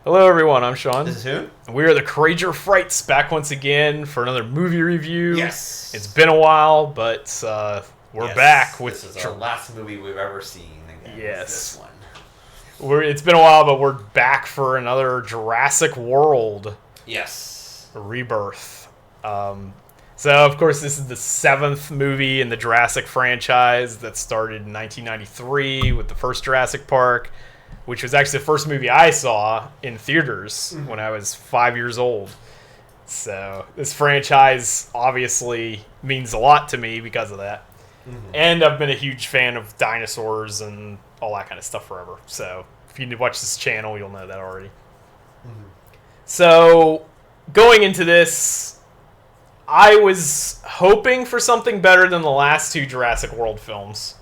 Hello, everyone. I'm Sean. This is who? We are the Courageour Frights, back once again for another movie review. Yes. It's been a while, but we're back with. This is our last movie we've ever seen. Again, yes. This one. It's been a while, but we're back for another Jurassic World. Yes. Rebirth. So, of course, this is the 7th movie in the Jurassic franchise that started in 1993 with the first Jurassic Park, which was actually the first movie I saw in theaters when I was 5 years old. So this franchise obviously means a lot to me because of that. And I've been a huge fan of dinosaurs and all that kind of stuff forever. So if you watch this channel, you'll know that already. So going into this, I was hoping for something better than the last two Jurassic World films.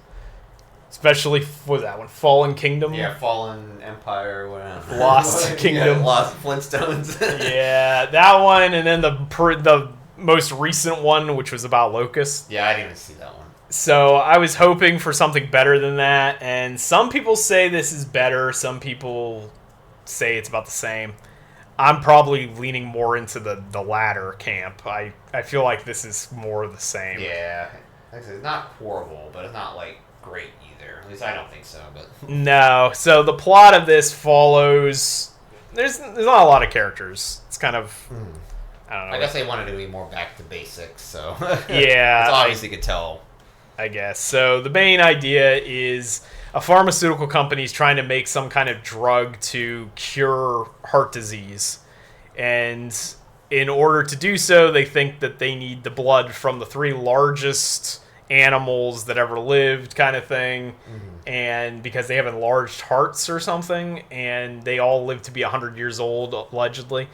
Especially, what was that one? Fallen Kingdom? Yeah, Fallen Empire, whatever. Lost Kingdom. Yeah, Lost Flintstones. Yeah, that one, and then the most recent one, which was about locusts. Yeah, I didn't even see that one. So I was hoping for something better than that, and some people say this is better, some people say it's about the same. I'm probably leaning more into the latter camp. I feel like this is more of the same. Yeah. Like I said, it's not horrible, but it's not, like, great either. At least I don't think so, but... No. So the plot of this follows... There's not a lot of characters. It's kind of... I don't know. I guess they wanted to be more back to basics, so... Yeah. It's obvious you could tell. I guess. So the main idea is a pharmaceutical company is trying to make some kind of drug to cure heart disease. And in order to do so, they think that they need the blood from the 3 largest animals that ever lived, kind of thing. And because they have enlarged hearts or something, and they all live to be 100 years old, allegedly.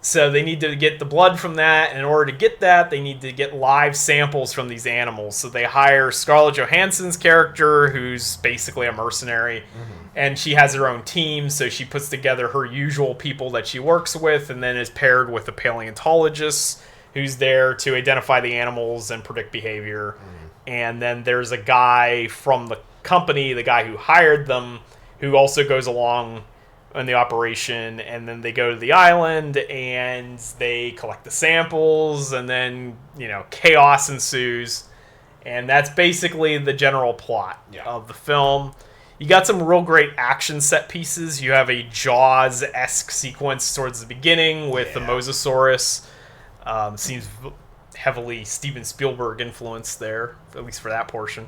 So they need to get the blood from that, and in order to get that, they need to get live samples from these animals. So they hire Scarlet Johansson's character, who's basically a mercenary, and she has her own team, so she puts together her usual people that she works with, and then is paired with a paleontologist who's there to identify the animals and predict behavior. And then there's a guy from the company, the guy who hired them, who also goes along in the operation, and then they go to the island and they collect the samples, and then chaos ensues, and that's basically the general plot of the film. You got some real great action set pieces. You have a Jaws-esque sequence towards the beginning with the Mosasaurus. Seems heavily Steven Spielberg influenced there, at least for that portion.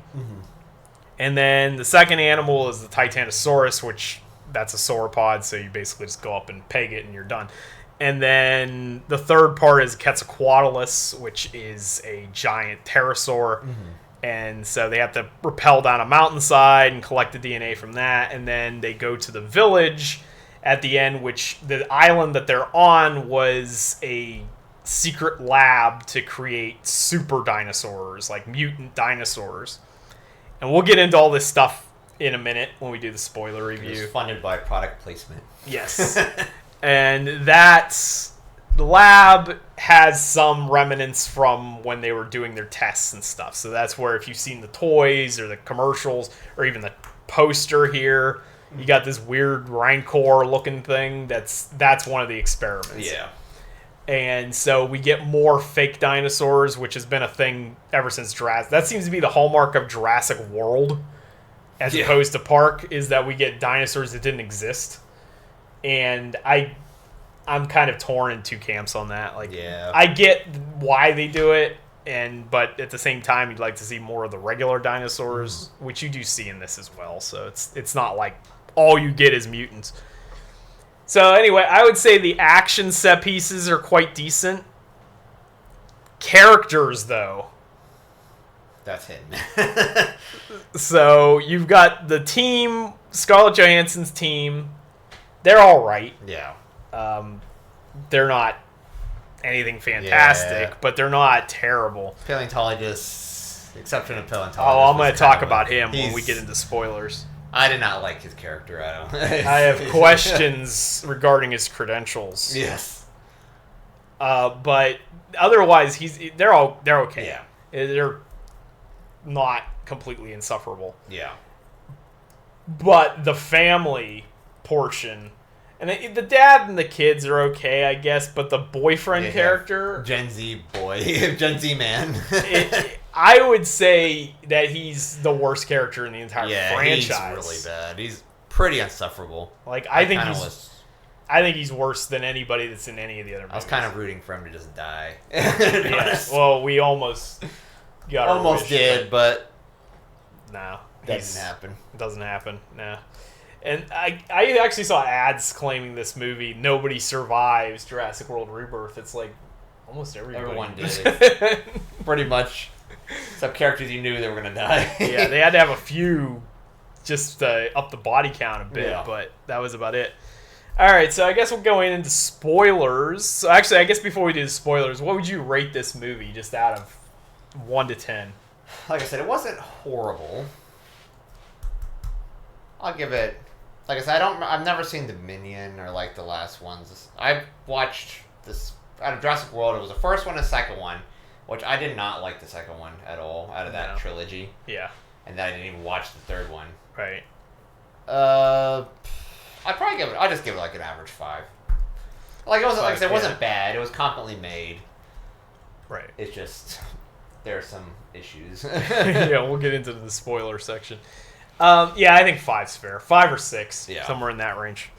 And then the second animal is the Titanosaurus, which that's a sauropod, so you basically just go up and peg it and you're done. And then the third part is Quetzalcoatlus, which is a giant pterosaur. And so they have to rappel down a mountainside and collect the DNA from that. And then they go to the village at the end, which the island that they're on was a secret lab to create super dinosaurs, like mutant dinosaurs. And we'll get into all this stuff in a minute when we do the spoiler review. It's funded by product placement. Yes. And the lab has some remnants from when they were doing their tests and stuff. So that's where, if you've seen the toys or the commercials or even the poster here, you got this weird Rancor looking thing. That's one of the experiments. Yeah. And so we get more fake dinosaurs, which has been a thing ever since Jurassic. That seems to be the hallmark of Jurassic World, as opposed to Park, is that we get dinosaurs that didn't exist. And I'm kind of torn in two camps on that. I get why they do it, but at the same time, you'd like to see more of the regular dinosaurs, which you do see in this as well. So it's not like all you get is mutants. So anyway, I would say the action set pieces are quite decent. Characters, though. That's hidden. So you've got the team, Scarlett Johansson's team. They're all right. Yeah. They're not anything fantastic, but they're not terrible. Paleontologist, exception of paleontologist. Oh, I'm going to talk about him when we get into spoilers. I did not like his character. I have questions regarding his credentials. Yes. But otherwise, they're okay. Yeah. They're not completely insufferable. Yeah. But the family portion And the dad and the kids are okay, I guess, but the boyfriend character... Gen Z boy. Gen Z man. I would say that he's the worst character in the entire franchise. Yeah, he's really bad. He's pretty insufferable. Like, I think he's worse than anybody that's in any of the other movies. I was kind of rooting for him to just die. Well, we almost got almost did, but no, doesn't happen. It doesn't happen. No. And I actually saw ads claiming this movie, nobody survives Jurassic World Rebirth. It's like almost everybody. Everyone did. Pretty much. Except characters you knew they were going to die. Yeah, they had to have a few just up the body count a bit, but that was about it. All right, so I guess we'll go into spoilers. So actually, I guess before we do the spoilers, what would you rate this movie just out of 1 to 10? Like I said, it wasn't horrible. I'll give it... Like I said, I've never seen Dominion or like the last ones. I've watched this out of Jurassic World. It was the first one and the second one, which I did not like the second one at all out of that trilogy. Yeah. And then I didn't even watch the third one. Right. I'd just give it like an average 5. Like it wasn't, like I said, it wasn't bad. It was competently made. Right. It's just there are some issues. Yeah, we'll get into the spoiler section. Yeah, I think 5's fair. 5 or 6, somewhere in that range.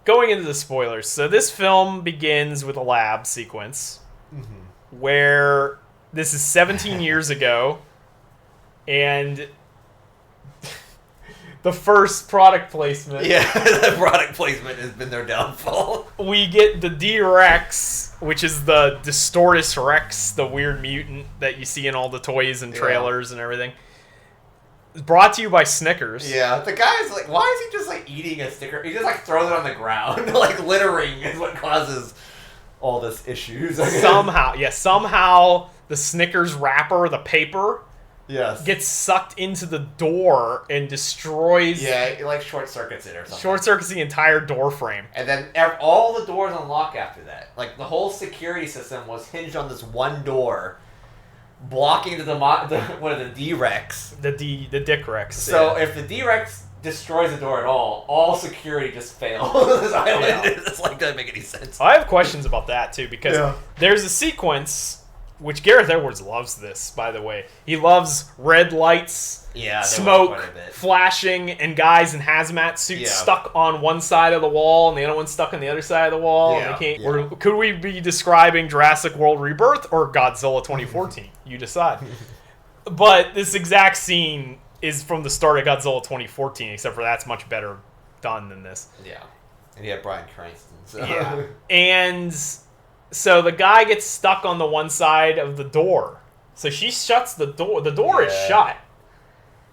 Going into the spoilers, so this film begins with a lab sequence where this is 17 years ago, and the first product placement. Yeah, the product placement has been their downfall. We get the D-Rex, which is the Distortus Rex, the weird mutant that you see in all the toys and trailers and everything. Brought to you by Snickers. Yeah, the guy's like, why is he just like eating a sticker? He just like throws it on the ground. Like littering is what causes all this issues. Somehow the Snickers wrapper, the paper, gets sucked into the door and destroys... Yeah, it like short circuits it or something. Short circuits the entire door frame. And then all the doors unlock after that. Like the whole security system was hinged on this one door, blocking the D-Rex. The Dick Rex. So if the D-Rex destroys the door at all security just fails on this island. It's like, doesn't make any sense. I have questions about that too, because there's a sequence... Which Gareth Edwards loves this, by the way. He loves red lights, smoke, flashing, and guys in hazmat suits stuck on one side of the wall and the other one stuck on the other side of the wall. And they can't, or could we be describing Jurassic World Rebirth or Godzilla 2014? You decide. But this exact scene is from the start of Godzilla 2014, except for that's much better done than this. Yeah. And he had Bryan Cranston. So. Yeah. And... So the guy gets stuck on the one side of the door. So she shuts the door. The door is shut.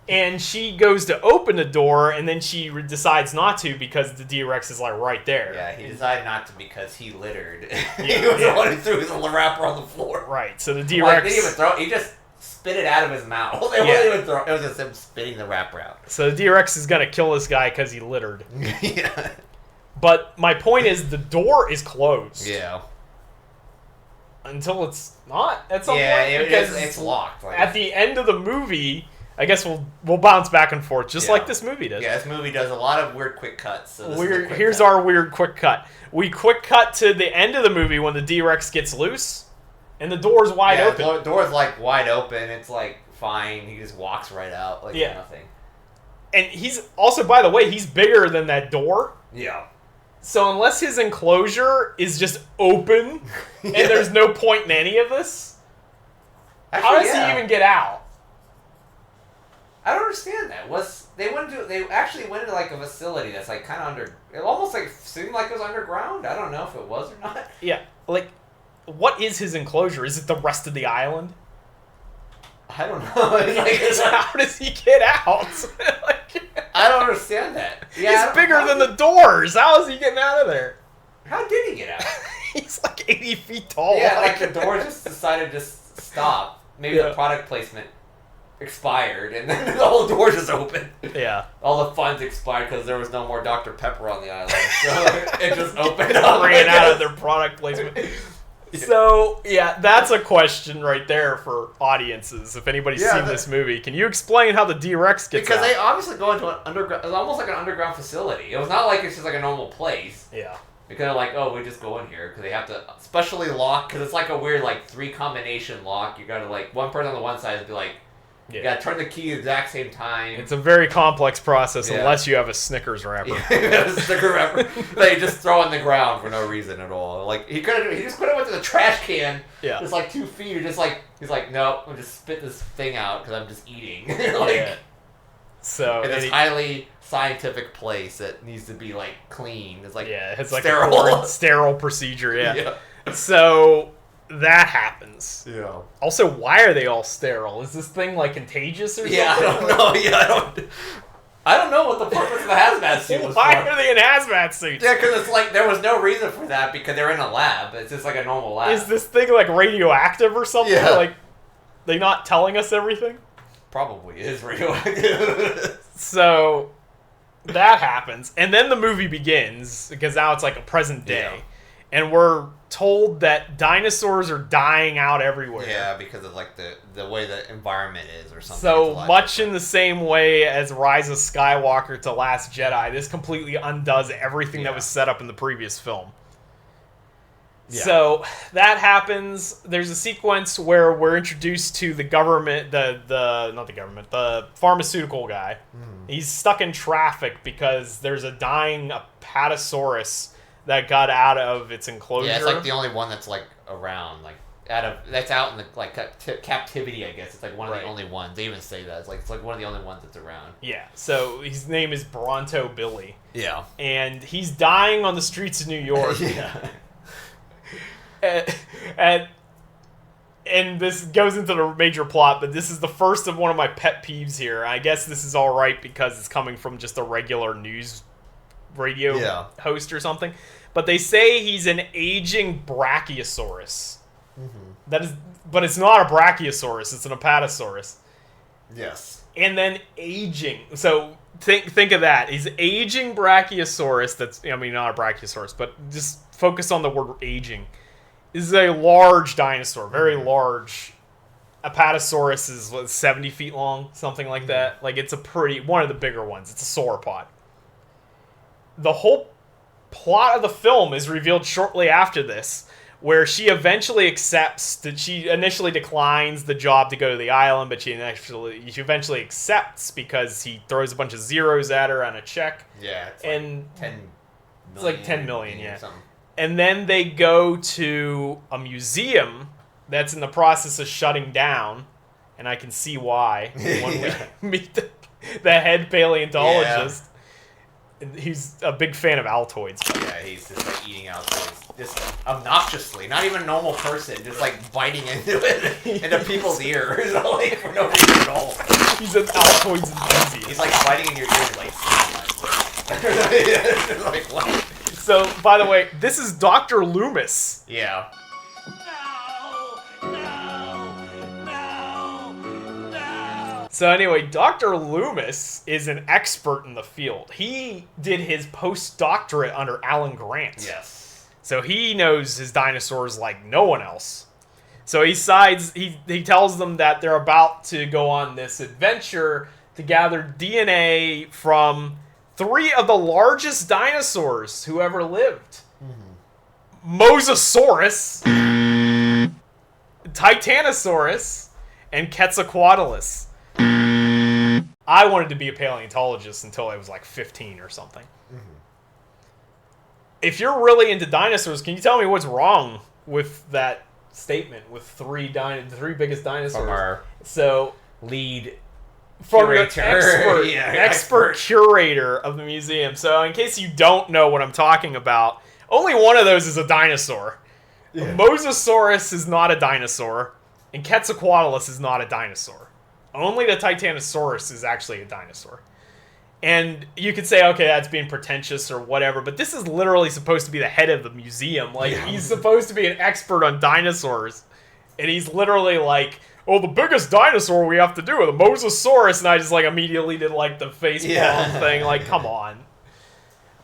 And she goes to open the door, and then she decides not to because the D-Rex is like right there. Yeah, he decided not to because he littered. He was the one who threw his wrapper on the floor. Right, so the D-Rex... Didn't even throw it. He just spit it out of his mouth. It wasn't even throw it. It was just him spitting the wrapper out. So the D-Rex is going to kill this guy because he littered. Yeah. But my point is the door is closed. Yeah. Until it's not at some point, because it's locked. Like, at the end of the movie, I guess we'll bounce back and forth just like this movie does. Yeah, this movie does a lot of weird quick cuts. So here's our weird quick cut. We quick cut to the end of the movie when the D-Rex gets loose, and the door's wide open. The door's like wide open. It's like fine. He just walks right out like nothing. And he's also, by the way, he's bigger than that door. Yeah. So unless his enclosure is just open and there's no point in any of this, how does he even get out? I don't understand that. They actually went into like a facility that's like kind of under. It almost like seemed like it was underground. I don't know if it was or not. Yeah, like what is his enclosure? Is it the rest of the island? I don't know. How does he get out? I don't understand that. Yeah, he's bigger than the doors. How is he getting out of there? How did he get out? He's like 80 feet tall. Yeah, like the door just decided to stop. Maybe the product placement expired, and then the whole door just opened. Yeah. All the funds expired because there was no more Dr. Pepper on the island. So it just opened up. Ran out of their product placement. So, yeah, that's a question right there for audiences. If anybody's seen this movie, can you explain how the D-Rex gets Because out? they obviously go into an underground... It was almost like an underground facility. It was not like it's just like a normal place. Yeah. They're kind of like, oh, we just go in here because they have to specially lock, because it's like a weird like 3 combination lock. You gotta like, one person on the one side would be like, you gotta turn the key at the exact same time. It's a very complex process unless you have a Snickers wrapper. A sticker wrapper that you just throw on the ground for no reason at all. Like he just could have went to the trash can. Yeah. Just like 2 feet, or just like he's like, no, I'm just spit this thing out because I'm just eating. So in this highly scientific place that needs to be like clean. It's like it's like a sterile procedure. Yeah. So that happens. Yeah. Also, why are they all sterile? Is this thing like contagious or something? Yeah, I don't know. I don't know what the purpose of the hazmat suit was. Why are they in hazmat suits? Yeah, because it's like there was no reason for that because they're in a lab. It's just like a normal lab. Is this thing like radioactive or something? Yeah. Like they not telling us everything? Probably is radioactive. So that happens, and then the movie begins because now it's like a present day, and we're told that dinosaurs are dying out everywhere. Yeah, because of like the way the environment is or something. So much in the same way as Rise of Skywalker to Last Jedi, this completely undoes everything that was set up in the previous film. Yeah. So that happens. There's a sequence where we're introduced to the government, the pharmaceutical guy. He's stuck in traffic because there's a dying Apatosaurus that got out of its enclosure. Yeah, it's like the only one that's like around, like that's out in the like captivity. I guess it's like one of the only ones. They even say that it's like one of the only ones that's around. Yeah. So his name is Bronto Billy. Yeah. And he's dying on the streets of New York. Yeah. And this goes into the major plot, but this is the first of one of my pet peeves here. I guess this is all right because it's coming from just a regular news radio host or something. But they say he's an aging Brachiosaurus. But it's not a Brachiosaurus; it's an Apatosaurus. Yes. And then aging. So think of that. He's aging Brachiosaurus. Not a Brachiosaurus, but just focus on the word aging. This is a large dinosaur, very large. Apatosaurus is 70 feet long, something like that. Like it's one of the bigger ones. It's a sauropod. The whole plot of the film is revealed shortly after this, where she eventually accepts that she initially declines the job to go to the island, but she eventually accepts because he throws a bunch of zeros at her on a check. Yeah, it's like 10 million, yeah. Something. And then they go to a museum that's in the process of shutting down, and I can see why when we meet the head paleontologist. Yeah. He's a big fan of altoids. Yeah, he's just like eating altoids, just obnoxiously. Not even a normal person, just like biting into it, into people's ears, like for no reason at all. He's an altoids enthusiast. He's like biting in your ears, like. Like what? So, by the way, this is Dr. Loomis. Yeah. So anyway, Dr. Loomis is an expert in the field. He did his postdoctorate under Alan Grant. Yes. So he knows his dinosaurs like no one else. So he tells them that they're about to go on this adventure to gather DNA from 3 of the largest dinosaurs who ever lived. Mosasaurus, Titanosaurus, and Quetzalcoatlus. I wanted to be a paleontologist until I was like 15 or something. If you're really into dinosaurs, can you tell me what's wrong with that statement with the 3 biggest dinosaurs? From our lead from curator. Your expert curator of the museum. So in case you don't know what I'm talking about, only one of those is a dinosaur. Yeah. Mosasaurus is not a dinosaur, and Quetzalcoatlus is not a dinosaur. Only the Titanosaurus is actually a dinosaur. And you could say, okay, that's being pretentious or whatever, but this is literally supposed to be the head of the museum. Like, he's supposed to be an expert on dinosaurs. And he's literally like, oh, the biggest dinosaur we have to do with a Mosasaurus. And I just, like, immediately did, like, the face palm thing. Like, come on.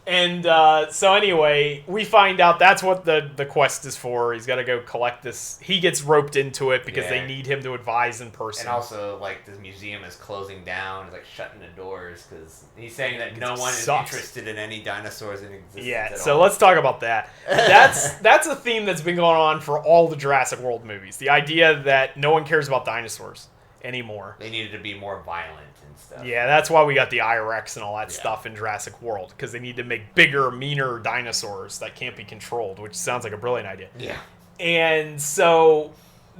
And so anyway, we find out that's what the quest is for. He's got to go collect this. He gets roped into it because they need him to advise in person. And also, like, this museum is closing down. It's like shutting the doors because he's saying that no one is interested in any dinosaurs in existence. Yeah, so let's talk about that. That's a theme that's been going on for all the Jurassic World movies. The idea that no one cares about dinosaurs anymore. They needed to be more violent and stuff. Yeah, that's why we got the I-Rex and all that stuff in Jurassic World, because they need to make bigger, meaner dinosaurs that can't be controlled, which sounds like a brilliant idea. Yeah. And so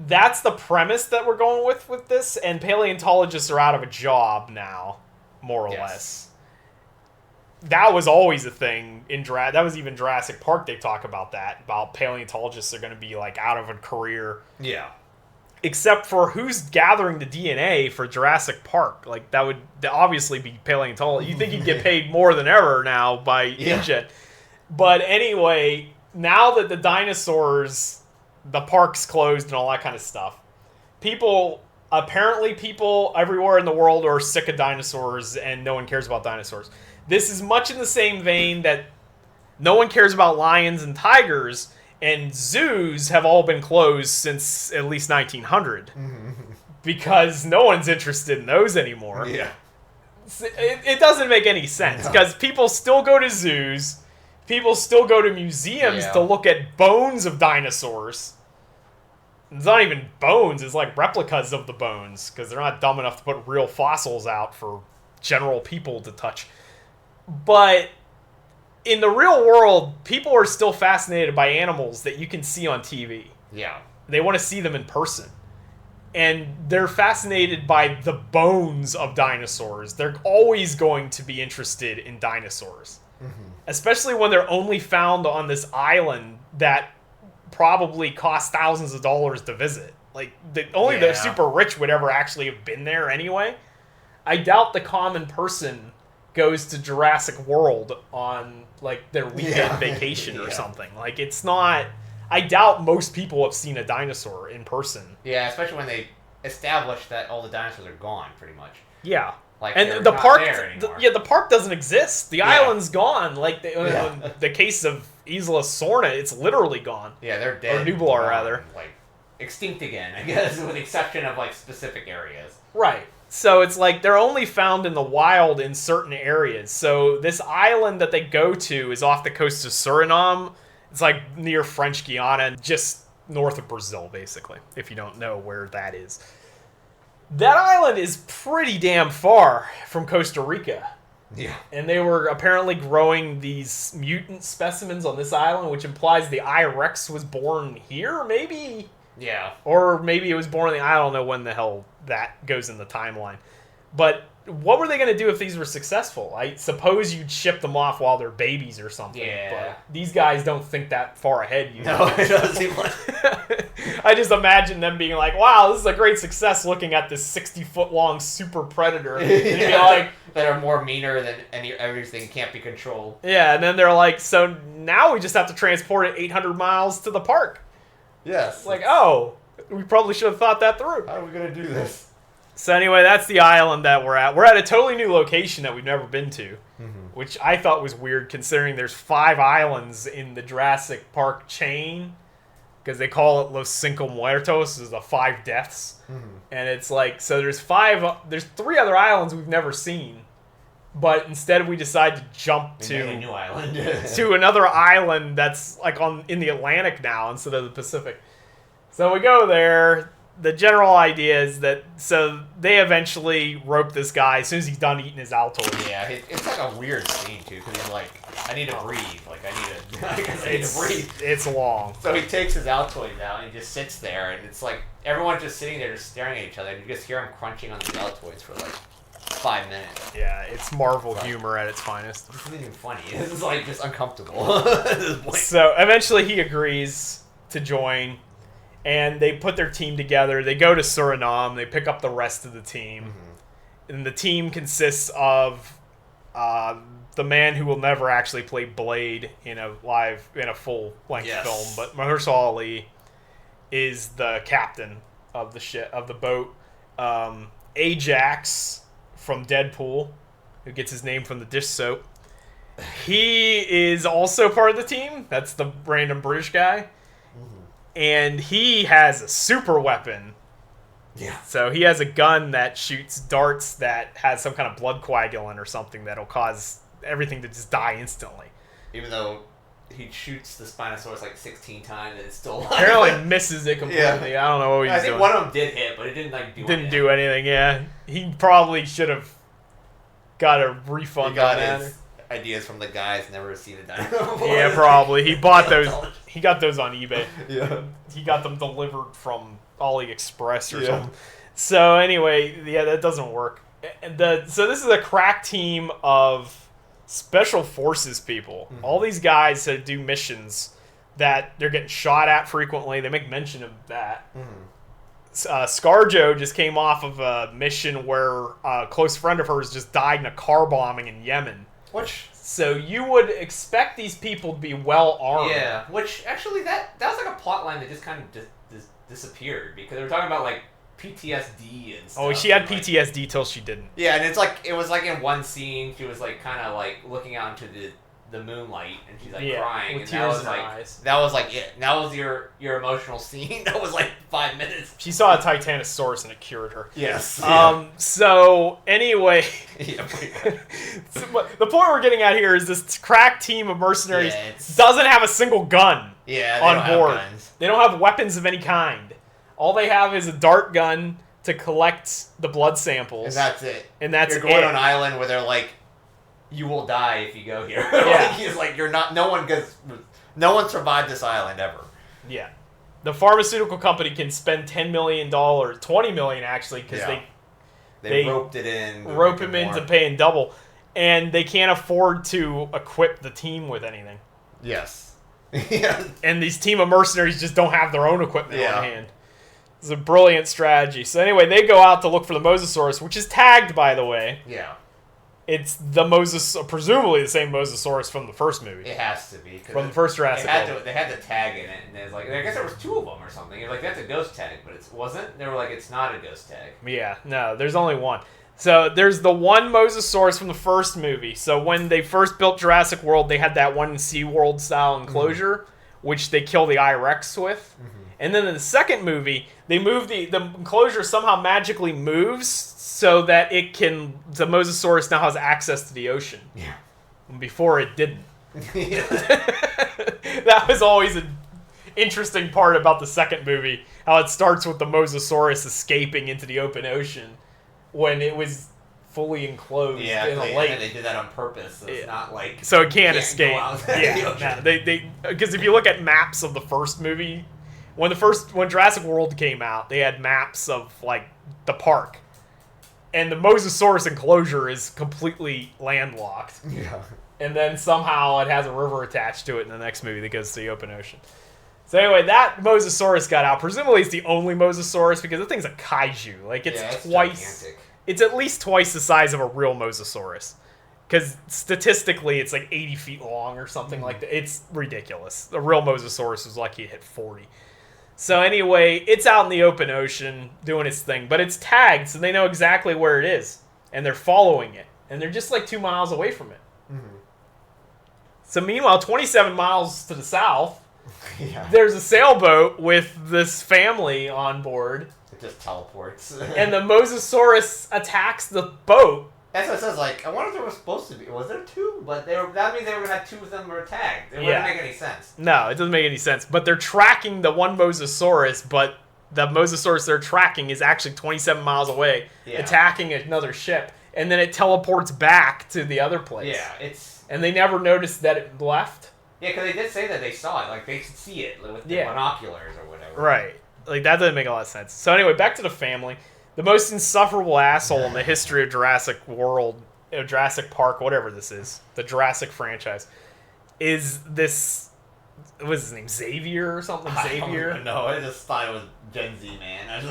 that's the premise that we're going with this, and paleontologists are out of a job now, more or less. That was always a thing in that was even Jurassic Park. They talk about that, about paleontologists are going to be like out of a career. Yeah. Except for who's gathering the DNA for Jurassic Park. Like, that would obviously be paleontology. You think you'd get paid more than ever now by InGen. But anyway, now that the dinosaurs, the park's closed and all that kind of stuff, people everywhere in the world are sick of dinosaurs and no one cares about dinosaurs. This is much in the same vein that no one cares about lions and tigers, and zoos have all been closed since at least 1900 because no one's interested in those anymore. Yeah. It doesn't make any sense because people still go to zoos, people still go to museums to look at bones of dinosaurs. It's not even bones, it's like replicas of the bones because they're not dumb enough to put real fossils out for general people to touch. But in the real world, people are still fascinated by animals that you can see on TV. Yeah. They want to see them in person. And they're fascinated by the bones of dinosaurs. They're always going to be interested in dinosaurs. Especially when they're only found on this island that probably costs thousands of dollars to visit. Like, only the super rich would ever actually have been there anyway. I doubt the common person goes to Jurassic World on, like, their weekend vacation or something. Like, it's not... I doubt most people have seen a dinosaur in person. Yeah, especially when they establish that all the dinosaurs are gone, pretty much. Yeah. Like, and the park... the park doesn't exist. The island's gone. Like, in the case of Isla Sorna, it's literally gone. Yeah, they're dead. Or Nublar, rather. Like, extinct again, I guess, with the exception of, like, specific areas. Right. So it's like they're only found in the wild in certain areas. So this island that they go to is off the coast of Suriname. It's like near French Guiana, just north of Brazil, basically, if you don't know where that is. That island is pretty damn far from Costa Rica. Yeah. And they were apparently growing these mutant specimens on this island, which implies the I-Rex was born here, maybe? Yeah. Or maybe it was born in the... I don't know when the hell that goes in the timeline. But what were they going to do if these were successful? I suppose you'd ship them off while they're babies or something. Yeah. But these guys don't think that far ahead. No, it doesn't seem like... I just imagine them being like, wow, this is a great success looking at this 60-foot-long super predator. And you'd be like... that are more meaner than everything can't be controlled. Yeah, and then they're like, so now we just have to transport it 800 miles to the park. Yes. It's like, oh, we probably should have thought that through. How are we going to do this? So anyway, that's the island that we're at. We're at a totally new location that we've never been to, which I thought was weird considering there's 5 islands in the Jurassic Park chain, because they call it Los Cinco Muertos, is the 5 deaths. And it's like, so there's 3 other islands we've never seen, but instead we decide to jump to a new island. to another island that's like in the Atlantic now instead of the Pacific. So we go there. The general idea is that, so they eventually rope this guy as soon as he's done eating his altoids. Yeah, it's like a weird scene too, because he's like, I need to breathe. Like, I need to breathe. It's long. So he takes his altoids out and he just sits there, and it's like everyone's just sitting there, just staring at each other, and you just hear him crunching on these altoids for like 5 minutes. Yeah, it's Marvel humor at its finest. It's not even funny. This is like just uncomfortable at this point. So eventually he agrees to join. And they put their team together. They go to Suriname. They pick up the rest of the team. And the team consists of the man who will never actually play Blade in a full-length film, but Mahershala Ali is the captain of the ship, of the boat. Ajax from Deadpool, who gets his name from the dish soap, He is also part of the team. That's the random British guy. And he has a super weapon. Yeah. So he has a gun that shoots darts that has some kind of blood coagulant or something that'll cause everything to just die instantly. Even though he shoots the Spinosaurus like 16 times and it's still alive. Apparently misses it completely. Yeah. I don't know what he's doing. I think one of them did hit, but it didn't Didn't do anything, yeah. He probably should have got a refund on that. His ideas from the guys never seen a dino before. Yeah, probably. He bought those. He got those on eBay. Yeah. He got them delivered from AliExpress or something. So anyway, yeah, that doesn't work. So this is a crack team of special forces people. Mm-hmm. All these guys that do missions that they're getting shot at frequently. They make mention of that. Mm-hmm. ScarJo just came off of a mission where a close friend of hers just died in a car bombing in Yemen. So you would expect these people to be well armed. Yeah, which actually that was like a plot line that just kind of disappeared because they were talking about like PTSD and stuff. Oh, she had PTSD till she didn't. Yeah, and it was like in one scene she was like kind of like looking out into the moonlight and she's like crying with and tears in her eyes. That was like it. That was your emotional scene. That was like 5 minutes. She saw a Titanosaurus and it cured her. Yes. So anyway, so, the point we're getting at here is this crack team of mercenaries doesn't have a single gun on board. They don't have weapons of any kind. All they have is a dart gun to collect the blood samples. And that's it. And that's You're going on an island where they're like, you will die if you go here. Yeah. He's like, you're not. No one survived this island ever. Yeah. The pharmaceutical company can spend $10 million, $20 million actually, because they roped it in. Rope him into paying double. And they can't afford to equip the team with anything. Yes. Yeah. And these team of mercenaries just don't have their own equipment on hand. It's a brilliant strategy. So anyway, they go out to look for the Mosasaurus, which is tagged, by the way. Yeah. It's the presumably the same Mosasaurus from the first movie. It has to be. From the first Jurassic World. They had the tag in it, and there's like, I guess there was 2 of them or something. You're like, that's a ghost tag, but it wasn't. They were like, it's not a ghost tag. Yeah, no, there's only one. So there's the one Mosasaurus from the first movie. So when they first built Jurassic World, they had that one SeaWorld style enclosure, which they kill the I-Rex with. Mm-hmm. And then in the second movie, they move the enclosure somehow magically moves so that the Mosasaurus now has access to the ocean. Yeah. Before it didn't. That was always an interesting part about the second movie, how it starts with the Mosasaurus escaping into the open ocean when it was fully enclosed in a lake. They did that on purpose, so it's not like... So it can't escape. Because if you look at maps of the first movie... When Jurassic World came out, they had maps of like the park, and the Mosasaurus enclosure is completely landlocked. Yeah. And then somehow it has a river attached to it in the next movie that goes to the open ocean. So anyway, that Mosasaurus got out. Presumably it's the only Mosasaurus because the thing's a kaiju. Like it's twice. Gigantic. It's at least twice the size of a real Mosasaurus. Because statistically, it's like 80 feet long or something like that. It's ridiculous. The real Mosasaurus was lucky it hit 40. So anyway, it's out in the open ocean doing its thing. But it's tagged, so they know exactly where it is. And they're following it. And they're just like 2 miles away from it. Mm-hmm. So meanwhile, 27 miles to the south, there's a sailboat with this family on board. It just teleports. And the Mosasaurus attacks the boat. That's what it says. Like, I wonder if there was supposed to be. Was there 2? But that means they were going to have 2 of them were tagged. It wouldn't make any sense. No, it doesn't make any sense. But they're tracking the one Mosasaurus, but the Mosasaurus they're tracking is actually 27 miles away, attacking another ship. And then it teleports back to the other place. Yeah, and they never noticed that it left. Yeah, because they did say that they saw it. Like, they could see it with the binoculars or whatever. Right. Like, that doesn't make a lot of sense. So anyway, back to the family. The most insufferable asshole in the history of Jurassic World, Jurassic Park, whatever this is, the Jurassic franchise, is this, what was his name, Xavier or something? Xavier? No, I just thought it was Gen Z, man. I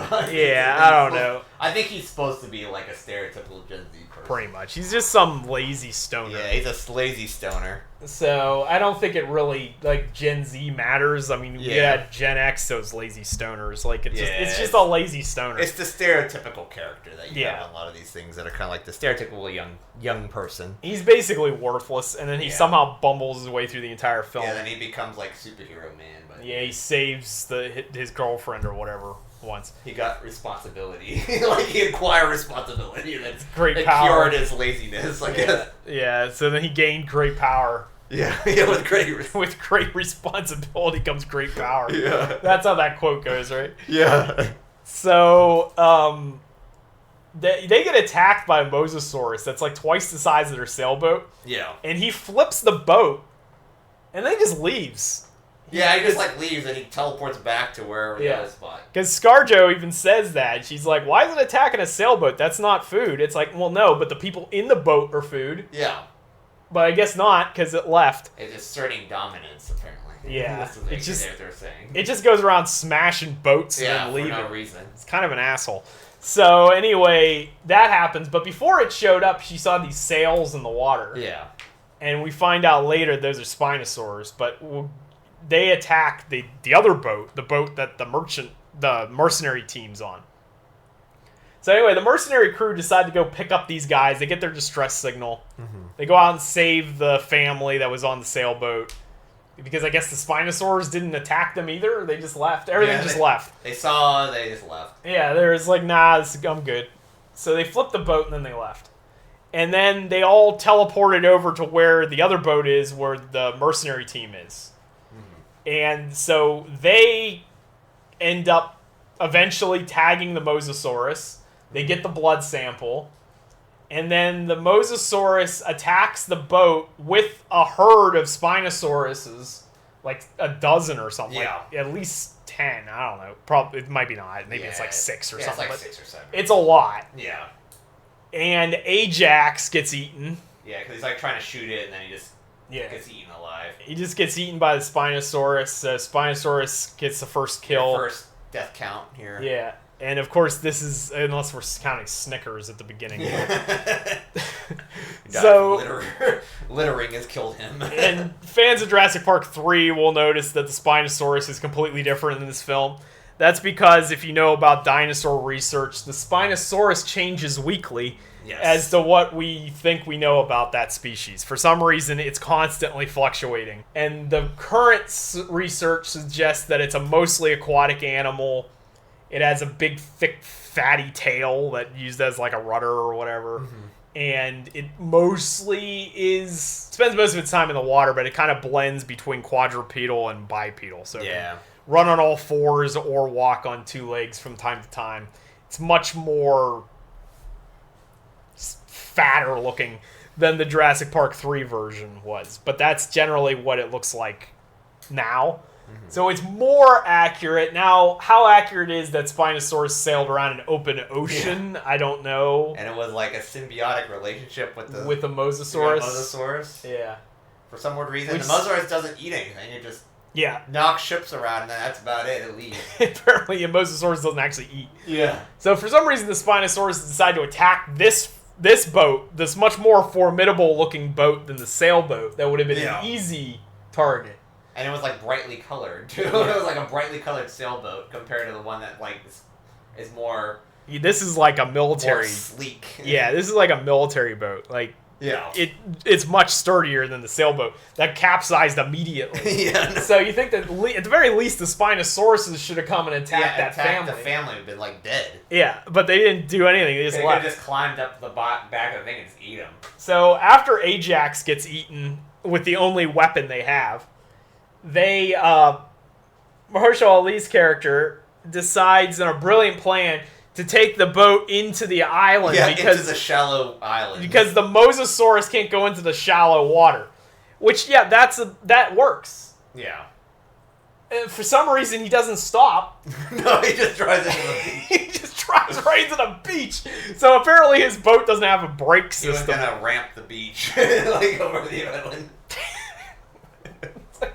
don't know. I think he's supposed to be like a stereotypical Gen Z person. Pretty much. He's just some lazy stoner. Yeah, he's a lazy stoner. So I don't think it really like Gen Z matters. I mean, we Yeah. had Gen X, those lazy stoners. Like it's Yeah, just a lazy stoner. It's the stereotypical character that you Yeah. have in a lot of these things that are kind of like the stereotypical young person. He's basically worthless, and then he Yeah. somehow bumbles his way through the entire film. Yeah, then he becomes like superhero man. But Yeah, he saves his girlfriend or whatever once. he got responsibility. Like he acquired responsibility. That's Great that power. cured his laziness. I guess. Yeah, so then he gained great power. Yeah, yeah, with great. With great responsibility comes great power. Yeah. That's how that quote goes, right? Yeah. So, they get attacked by a mosasaurus that's like twice the size of their sailboat, Yeah. and he flips the boat, and then he just leaves. Yeah, he just like leaves and he teleports back to wherever the other spot. Because ScarJo even says that. She's like, why is it attacking a sailboat? That's not food. It's like, well, no, but the people in the boat are food. Yeah. But I guess not, because it left. It's asserting dominance, apparently. Yeah. That's what they're saying. It just goes around smashing boats yeah, and then leaving. for no reason. It's kind of an asshole. So anyway, that happens. But before it showed up, she saw these sails in the water. Yeah. And we find out later those are Spinosaurs. But they attack the other boat, the boat that the mercenary team's on. So anyway, the mercenary crew decide to go pick up these guys. They get their distress signal. Mm-hmm. They go out and save the family that was on the sailboat. Because I guess the Spinosaurs didn't attack them either. They just left. Everything just left. They saw, they just left. Yeah, there's like, nah, I'm good. So they flipped the boat and then they left. And then they all teleported over to where the other boat is, where the mercenary team is. Mm-hmm. And so they end up eventually tagging the Mosasaurus. They get the blood sample. And then the Mosasaurus attacks the boat with a herd of Spinosauruses, like a dozen or something. Yeah. Like at least 10. I don't know. Probably it might be not. Maybe it's like 6 or something. It's like but 6 or 7. it's a lot. Yeah. And Ajax gets eaten. Yeah, because he's like trying to shoot it and then he just Yeah. gets eaten alive. He just gets eaten by the Spinosaurus. Spinosaurus gets the first kill. First death count here. Yeah. And of course, this is, unless we're counting Snickers at the beginning. So, littering has killed him. and fans of Jurassic Park 3 will notice that the Spinosaurus is completely different in this film. That's because if you know about dinosaur research, the Spinosaurus changes weekly as to what we think we know about that species. For some reason, it's constantly fluctuating. And the current research suggests that it's a mostly aquatic animal. It has a big, thick, fatty tail that used as like a rudder or whatever. Mm-hmm. And it mostly spends most of its time in the water, but it kind of blends between quadrupedal and bipedal. So it can run on all fours or walk on 2 legs from time to time. It's much more fatter looking than the Jurassic Park 3 version was. But that's generally what it looks like now. So it's more accurate. Now, how accurate it is that Spinosaurus sailed around an open ocean, I don't know. And it was like a symbiotic relationship with the Mosasaurus. Mosasaurus. Yeah. For some weird reason, the Mosasaurus doesn't eat anything. It just knocks ships around, and that's about it. It leaves. Apparently, a Mosasaurus doesn't actually eat. Yeah. So for some reason, the Spinosaurus decided to attack this boat, this much more formidable looking boat than the sailboat. That would have been an easy target. And it was like brightly colored too. It was like a brightly colored sailboat compared to the one that like is more. This is like a military. More sleek. Yeah, this is like a military boat. Like it's much sturdier than the sailboat that capsized immediately. Yeah. So you think that at the very least the Spinosauruses should have come and attacked that family. The family would have been like dead. Yeah, but they didn't do anything. They just left. They could have just climbed up the back of the thing and just eat them. So after Ajax gets eaten with the only weapon they have, Mahershala Ali's character decides in a brilliant plan to take the boat into the island into the shallow island. Because the Mosasaurus can't go into the shallow water. Which, that works. Yeah. For some reason, he doesn't stop. No, he just drives into the beach. He just drives right into the beach. So apparently his boat doesn't have a brake system. He was gonna ramp the beach, like over the island. It's like,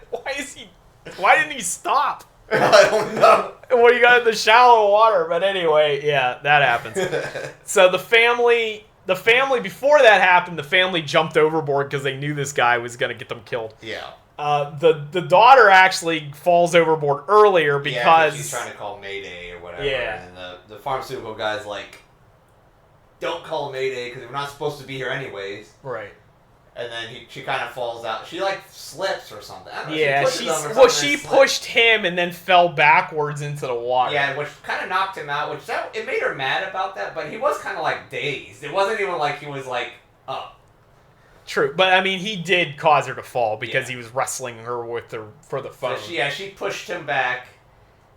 why didn't he stop? I don't know. Well, you got in the shallow water, but anyway, that happens. So the family the family, before that happened, the family jumped overboard because they knew this guy was going to get them killed. Yeah. The daughter actually falls overboard earlier because she's trying to call Mayday or whatever. Yeah. And the pharmaceutical guy's like, don't call Mayday because we're not supposed to be here anyways. Right. And then she kind of falls out. She like slips or something. I don't know, Yeah, she pushed him and then fell backwards into the water. Yeah, which kind of knocked him out. It made her mad about that, but he was kind of like dazed. It wasn't even like he was like up. True, but I mean, he did cause her to fall because he was wrestling her for the phone. So she pushed him back.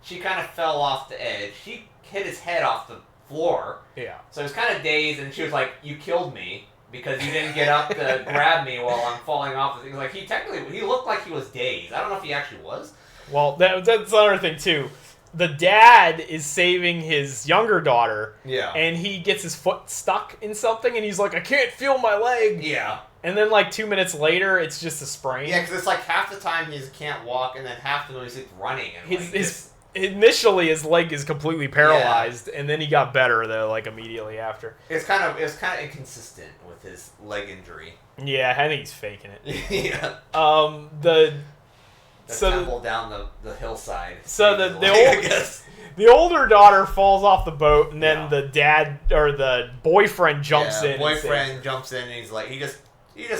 She kind of fell off the edge. She hit his head off the floor. Yeah. So he was kind of dazed, and she was like, "You killed me." Because you didn't get up to grab me while I'm falling off the thing. Like, he looked like he was dazed. I don't know if he actually was. Well, that's another thing, too. The dad is saving his younger daughter. Yeah. And he gets his foot stuck in something, and he's like, I can't feel my leg. Yeah. And then, like, 2 minutes later, it's just a sprain. Yeah, because it's like half the time he can't walk, and then half the time he's running. And initially, his leg is completely paralyzed, and then he got better, though, like, immediately after. It was kind of inconsistent with his leg injury. Yeah, I think he's faking it. Yeah. The temple down the hillside. So the older daughter falls off the boat, and then the dad or the boyfriend jumps in. Boyfriend jumps in, and he's like, he just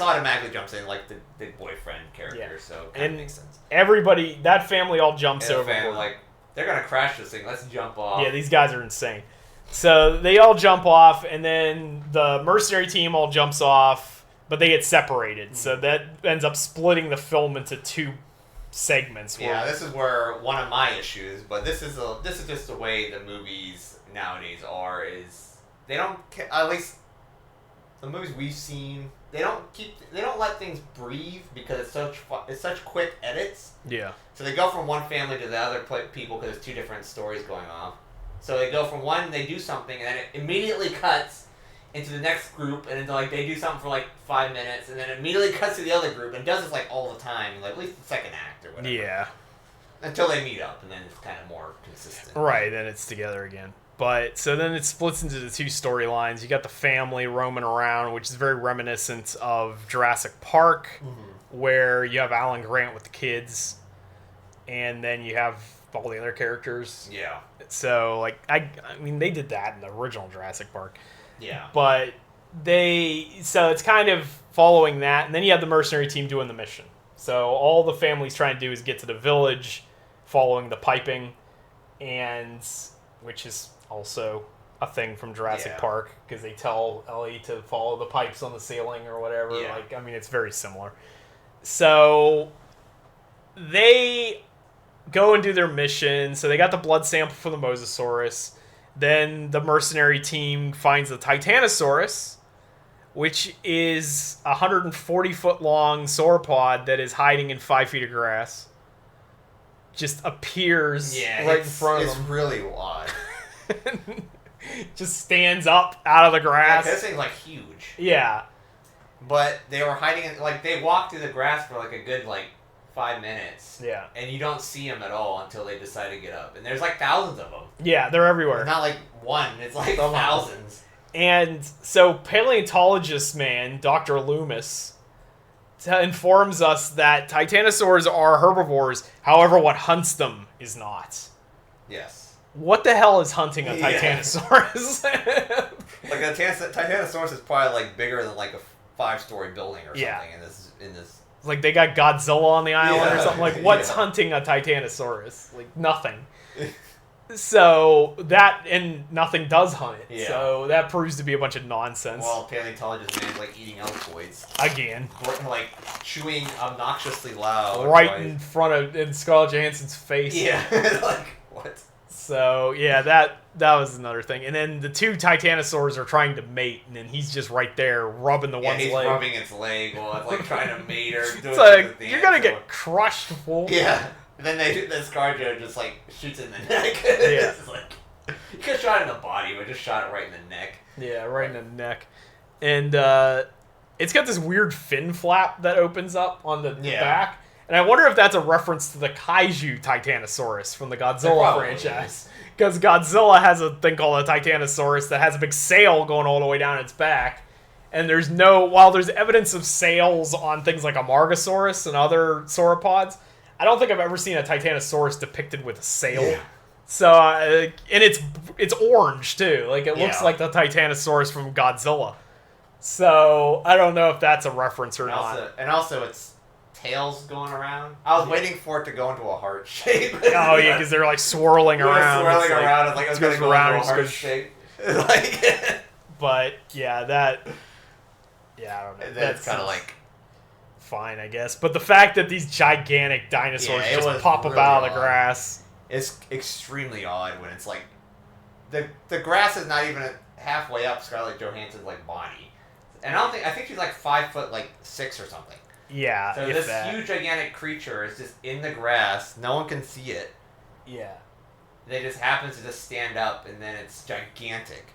automatically jumps in like the big boyfriend character. Yeah. So it kind of makes sense. Everybody, that family all jumps over. Like, they're gonna crash this thing. Let's jump off. Yeah, these guys are insane. So they all jump off, and then the mercenary team all jumps off, but they get separated. So that ends up splitting the film into two segments. Yeah, this is where one of my issues, but this is just the way the movies nowadays are. Is they don't, at least the movies we've seen, they don't let things breathe because it's such quick edits. Yeah. So they go from one family to the other people because there's two different stories going on. So they go from one, they do something, and then it immediately cuts into the next group, and then like they do something for like 5 minutes, and then it immediately cuts to the other group, and does this like all the time, like at least the second act or whatever. Yeah. Until they meet up, and then it's kind of more consistent. Right, then it's together again. But so then it splits into the two storylines. You got the family roaming around, which is very reminiscent of Jurassic Park, where you have Alan Grant with the kids, and then you have all the other characters. Yeah. So like I mean they did that in the original Jurassic Park. Yeah. But so it's kind of following that, and then you have the mercenary team doing the mission. So all the family's trying to do is get to the village, following the piping, and which is also a thing from Jurassic Park because they tell Ellie to follow the pipes on the ceiling or whatever. Yeah. Like I mean, it's very similar. So they go and do their mission. So they got the blood sample for the Mosasaurus. Then the mercenary team finds the Titanosaurus, which is a 140-foot long sauropod that is hiding in 5 feet of grass. Just appears right in front of them. It's really odd. Just stands up out of the grass. Like, this thing's like huge. Yeah. But they were hiding it, like they walked through the grass for like a good 5 minutes. Yeah. And you don't see them at all until they decide to get up. And there's like thousands of them. Yeah, they're everywhere. It's not like one, it's like thousands. And so paleontologist man, Dr. Loomis, informs us that titanosaurs are herbivores, however what hunts them is not. Yes. What the hell is hunting a Titanosaurus? Like a Titanosaurus is probably like bigger than like a 5-story building or something in this. Like they got Godzilla on the island or something. Like what's hunting a Titanosaurus? Like nothing. So that and nothing does hunt it. Yeah. So that proves to be a bunch of nonsense. Well, paleontologist man's like eating altoids again, like chewing obnoxiously loud, right in front of Scarlett Johansson's face. Yeah, like what? So yeah, that was another thing. And then the two Titanosaurs are trying to mate, and then he's just right there rubbing the one's leg. Yeah, he's rubbing its leg while it's like trying to mate her. It's like you're gonna get crushed, fool. Yeah. And then the ScarJo just like shoots in the neck. It's like you could have shot it in the body, but just shot it right in the neck. Yeah, right in the neck. And it's got this weird fin flap that opens up on the back. And I wonder if that's a reference to the Kaiju Titanosaurus from the Godzilla franchise. Because Godzilla has a thing called a Titanosaurus that has a big sail going all the way down its back. And while there's evidence of sails on things like a Margosaurus and other sauropods, I don't think I've ever seen a Titanosaurus depicted with a sail. Yeah. So, and it's orange too. Like, it looks like the Titanosaurus from Godzilla. So, I don't know if that's a reference or not. And also, it's tails going around. I was waiting for it to go into a heart shape. Oh, yeah, because they're, like, swirling around. Swirling around. It's like, it's going to go into a heart shape. But, yeah, I don't know. That's kind of like... fine, I guess. But the fact that these gigantic dinosaurs just pop up out of the grass... It's extremely odd when it's like... The grass is not even halfway up Scarlett Johansson's, like, body. And I think she's, like, 5'6" or something. Yeah, so this huge, gigantic creature is just in the grass. No one can see it. Yeah. They just happens to just stand up, and then it's gigantic.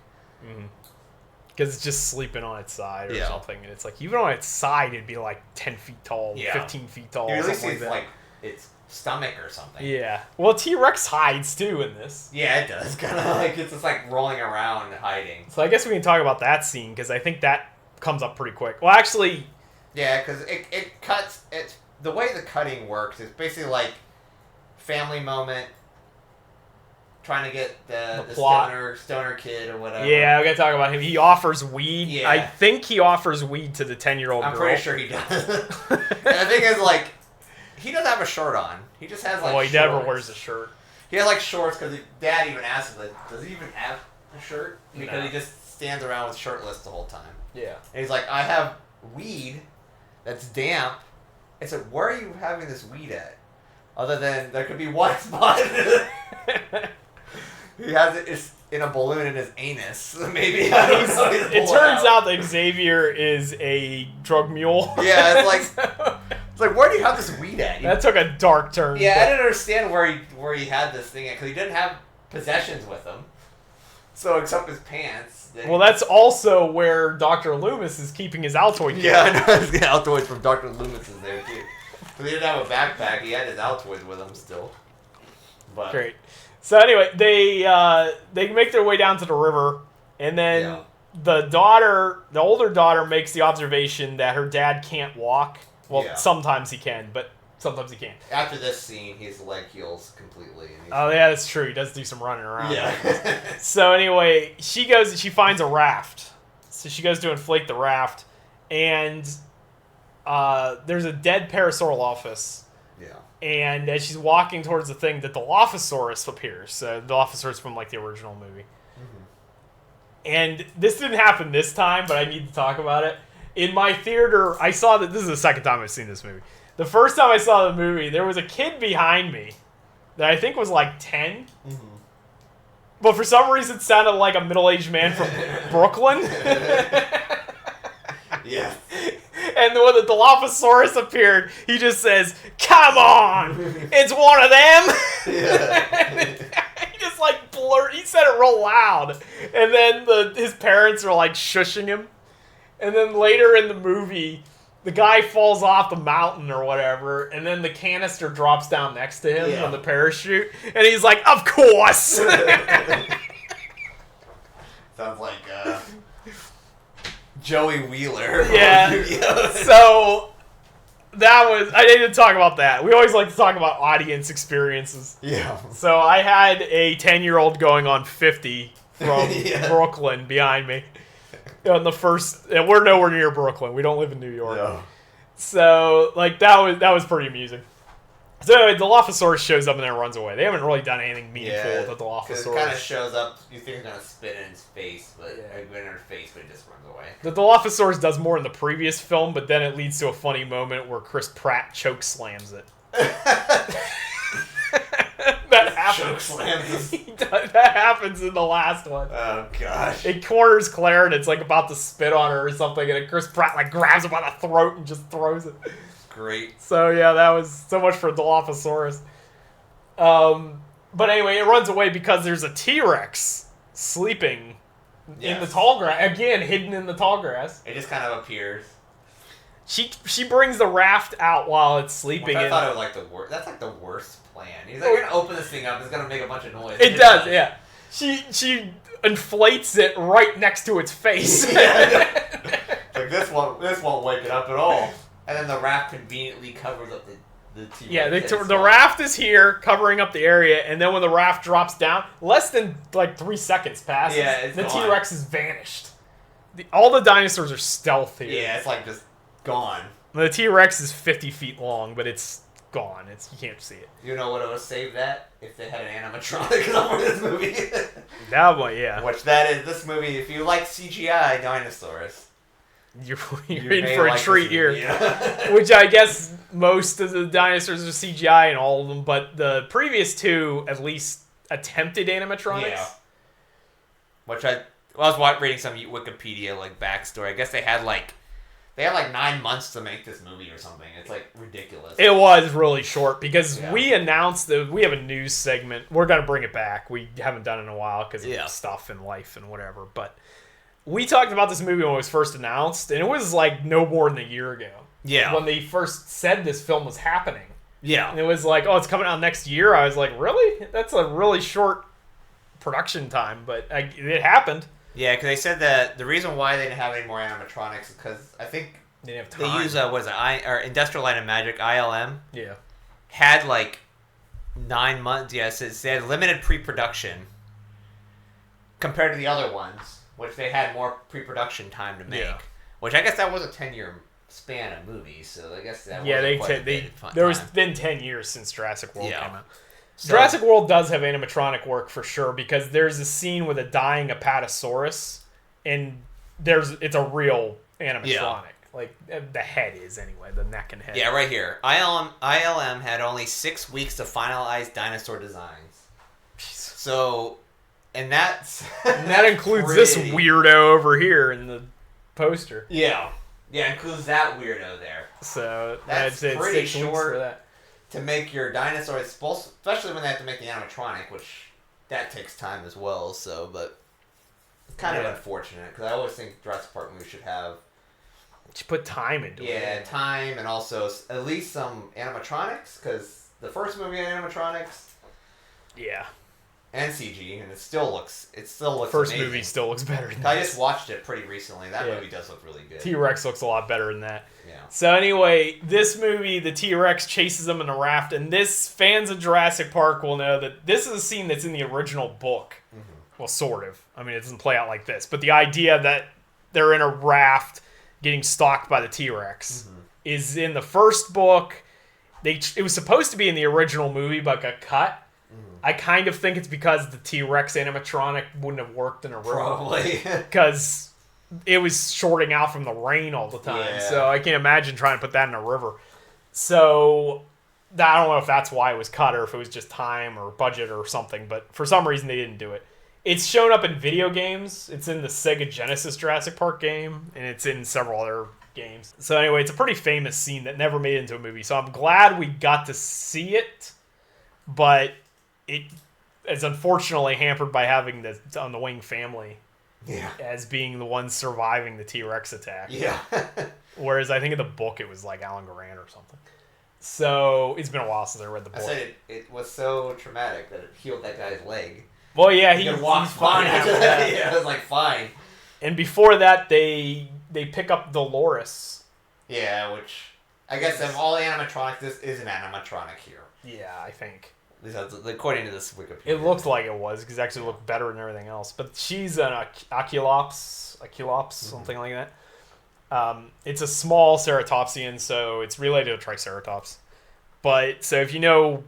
Because it's just sleeping on its side or something. And it's like, even on its side, it'd be like 10 feet tall, 15 feet tall. At least it's like its stomach or something. Yeah. Well, T-Rex hides too in this. Yeah, it does. Kind of like it's just like rolling around and hiding. So I guess we can talk about that scene because I think that comes up pretty quick. Well, actually... Yeah, because it cuts... The way the cutting works is basically like family moment... Trying to get the stoner kid or whatever. Yeah, we gotta talk about him. He offers weed. Yeah. I think he offers weed to the 10-year-old girl. I'm pretty sure he does. And the thing is, like, he doesn't have a shirt on. He just has, like, he never wears a shirt. He has, like, shorts because Dad even asked him, like, does he even have a shirt? Because he just stands around with shirtless the whole time. Yeah. And he's like, I have weed that's damp. I said, where are you having this weed at? Other than there could be one spot. He has it in a balloon in his anus. Maybe. It turns out that Xavier is a drug mule. Yeah, it's like where do you have this weed at? That took a dark turn. Yeah, I didn't understand where he had this thing at because he didn't have possessions with him. So except his pants. Well, that's also where Dr. Loomis is keeping his Altoid. Yeah, I know. The Altoid from Dr. Loomis is there too. But he didn't have a backpack. He had his Altoid with him still. But great. So anyway, they make their way down to the river, and then the older daughter makes the observation that her dad can't walk. Well, sometimes he can, but sometimes he can't. After this scene, his leg heals completely. And that's true. He does do some running around. Yeah. So anyway, she finds a raft. So she goes to inflate the raft, and there's a dead Parasaurolophus. Yeah. And as she's walking towards the thing, the Dilophosaurus appears. So the Dilophosaurus from like the original movie. Mm-hmm. And this didn't happen this time, but I need to talk about it. In my theater, I saw that this is the second time I've seen this movie. The first time I saw the movie, there was a kid behind me that I think was like 10. Mm-hmm. But for some reason, it sounded like a middle-aged man from Brooklyn. Yeah. And when the Dilophosaurus appeared, he just says, "Come on, it's one of them." Yeah. He just like he said it real loud, and then his parents are like shushing him. And then later in the movie, the guy falls off the mountain or whatever, and then the canister drops down next to him from the parachute, and he's like, "Of course." Sounds like Joey Wheeler. Yeah. So I need to talk about that. We always like to talk about audience experiences. Yeah. So I had a 10-year-old going on 50 from Brooklyn behind me. And we're nowhere near Brooklyn. We don't live in New York. No. So like that was pretty amusing. So anyway, the Dilophosaurus shows up and then runs away. They haven't really done anything meaningful with the Dilophosaurus. It kind of shows up, you think it's going to spit in his face, but in her face, but it just runs away. The Dilophosaurus does more in the previous film, but then it leads to a funny moment where Chris Pratt choke slams it. That happens. Choke slams that happens in the last one. Oh, gosh. It corners Claire and it's like about to spit on her or something, and Chris Pratt like grabs him by the throat and just throws it. Great. So yeah, that was so much for Dilophosaurus. But anyway, it runs away because there's a T-Rex sleeping in the tall grass. Again, hidden in the tall grass. It just kind of appears. She brings the raft out while it's sleeping. I thought it was like the worst. That's like the worst plan. He's like, gonna open this thing up. It's gonna make a bunch of noise. It does, yeah. She inflates it right next to its face. Like this won't wake it up at all. And then the raft conveniently covers up the T-Rex. Yeah, the raft is here covering up the area, and then when the raft drops down, less than like 3 seconds passes. Yeah, the T-Rex is vanished. All the dinosaurs are stealth here. Yeah, it's like just gone. The T-Rex is 50 feet long, but it's gone. You can't see it. You know what would have saved that? If they had an animatronic for this movie. That one, yeah. Which that is, this movie, if you like CGI dinosaurs, you're in for a treat here. Yeah. Which I guess most of the dinosaurs are CGI in all of them, but the previous two at least attempted animatronics. Yeah. Which I was reading some Wikipedia like backstory. I guess they had like 9 months to make this movie or something. It's like ridiculous. It was really short because we announced that we have a news segment. We're going to bring it back. We haven't done it in a while because of stuff and life and whatever. But we talked about this movie when it was first announced, and it was like no more than a year ago. Yeah. When they first said this film was happening. Yeah. And it was like, oh, it's coming out next year. I was like, really? That's a really short production time, but it happened. Yeah, because they said that the reason why they didn't have any more animatronics is because I think they didn't have time. They use Industrial Light and Magic (ILM). Yeah, had like 9 months. Yes, they had limited pre-production compared to the other ones, which they had more pre-production time to make. Yeah. Which I guess that was a 10-year span of movies, so I guess that there was been 10 years since Jurassic World came out. So, Jurassic World does have animatronic work for sure because there's a scene with a dying Apatosaurus, and it's a real animatronic. Yeah. Like the head is anyway, the neck and head. Yeah, right here. ILM had only 6 weeks to finalize dinosaur designs. So, and that includes this weirdo over here in the poster. Yeah, includes that weirdo there. So that's pretty short for that. To make your dinosaurs, especially when they have to make the animatronic, which that takes time as well. So, but it's kind of unfortunate because I always think Jurassic Park movies should have. You put time into it. Yeah, time and also at least some animatronics because the first movie had animatronics. Yeah. And CG, and it still looks First amazing. movie still looks better than I just watched it pretty recently. That movie does look really good. T-Rex looks a lot better than that. Yeah. So anyway, this movie, the T-Rex chases them in a raft, and fans of Jurassic Park will know that this is a scene that's in the original book. Mm-hmm. Well, sort of. I mean, it doesn't play out like this, but the idea that they're in a raft getting stalked by the T-Rex is in the first book. It was supposed to be in the original movie, but got cut. I kind of think it's because the T-Rex animatronic wouldn't have worked in a river. Probably. Because it was shorting out from the rain all the time. Yeah. So I can't imagine trying to put that in a river. So I don't know if that's why it was cut or if it was just time or budget or something. But for some reason, they didn't do it. It's shown up in video games. It's in the Sega Genesis Jurassic Park game. And it's in several other games. So anyway, it's a pretty famous scene that never made it into a movie. So I'm glad we got to see it. But it is unfortunately hampered by having the On the Wing family as being the ones surviving the T-Rex attack. Yeah. Whereas I think in the book it was like Alan Grant or something. So it's been a while since I read the book. I said it was so traumatic that it healed that guy's leg. Well, yeah, he's fine after that. Yeah, it was like fine. And before that, they pick up Dolores. Yeah, which I guess of all the animatronics, this is an animatronic here. Yeah, I think. According to this Wikipedia. It looked like it was, because it actually looked better than everything else. But she's an Aculops, something like that. It's a small ceratopsian, so it's related to Triceratops. But, so if you know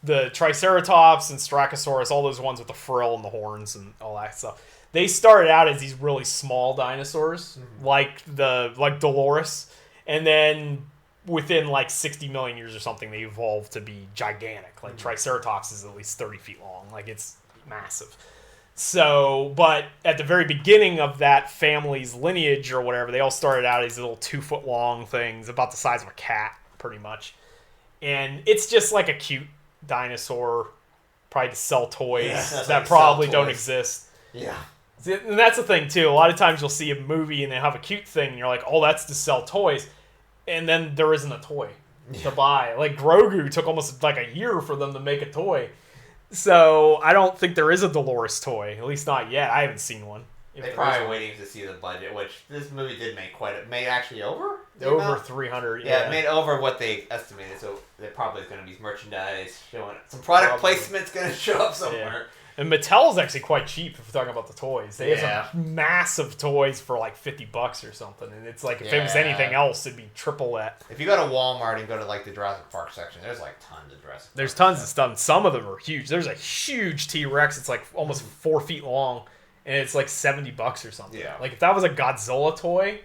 the Triceratops and Styracosaurus, all those ones with the frill and the horns and all that stuff, they started out as these really small dinosaurs, like Dolores, and then within like 60 million years or something, they evolved to be gigantic. Like Triceratops is at least 30 feet long. Like it's massive. So, but at the very beginning of that family's lineage or whatever, they all started out as little 2-foot long things about the size of a cat, pretty much. And it's just like a cute dinosaur, probably to sell toys that probably don't exist. Yeah. See, and that's the thing too. A lot of times you'll see a movie and they have a cute thing, and you're like, "Oh, that's to sell toys," and then there isn't a toy to buy. Like Grogu took almost like a year for them to make a toy. So I don't think there is a Dolores toy, at least not yet. I haven't seen one. They're probably waiting to see the budget, which this movie did make made actually over? Over 300, yeah. It made over what they estimated, so there probably is going to be merchandise showing. Some product placement's going to show up somewhere. Yeah. And Mattel is actually quite cheap if we're talking about the toys. They have some massive toys for like $50 or something, and it's like if it was anything else, it'd be triple that. If you go to Walmart and go to like the Jurassic Park section, there's like tons of Jurassic. There's tons of stuff. And some of them are huge. There's a huge T-Rex. It's like almost 4 feet long, and it's like $70 or something. Yeah. Like if that was a Godzilla toy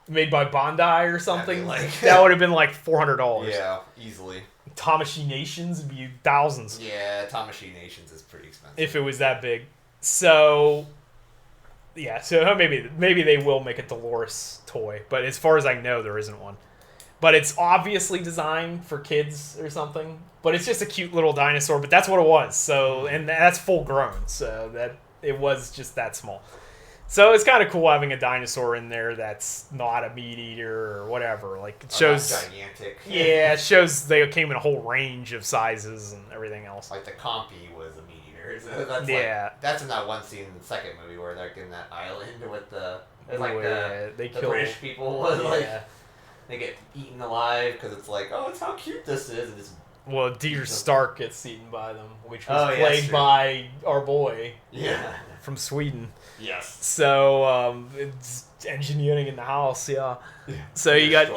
made by Bandai or something, that would have been like $400. Yeah, easily. Tamashii Nations would be thousands. Yeah, Tamashii Nations is pretty expensive. If it was that big. So, yeah, so maybe they will make a Dolores toy. But as far as I know, there isn't one. But it's obviously designed for kids or something. But it's just a cute little dinosaur. But that's what it was. So, and that's full grown. So that it was just that small. So it's kind of cool having a dinosaur in there that's not a meat eater or whatever. Like it shows gigantic. Yeah, it shows they came in a whole range of sizes and everything else. Like the Compy was a meat eater. So that's that's in that one scene in the second movie where they're in that island with the the British people they get eaten alive because it's like, oh, it's how cute this is. And well, Dieter Stark gets eaten by them, which was played by our boy from Sweden. Yes. So it's engineering in the house, So you got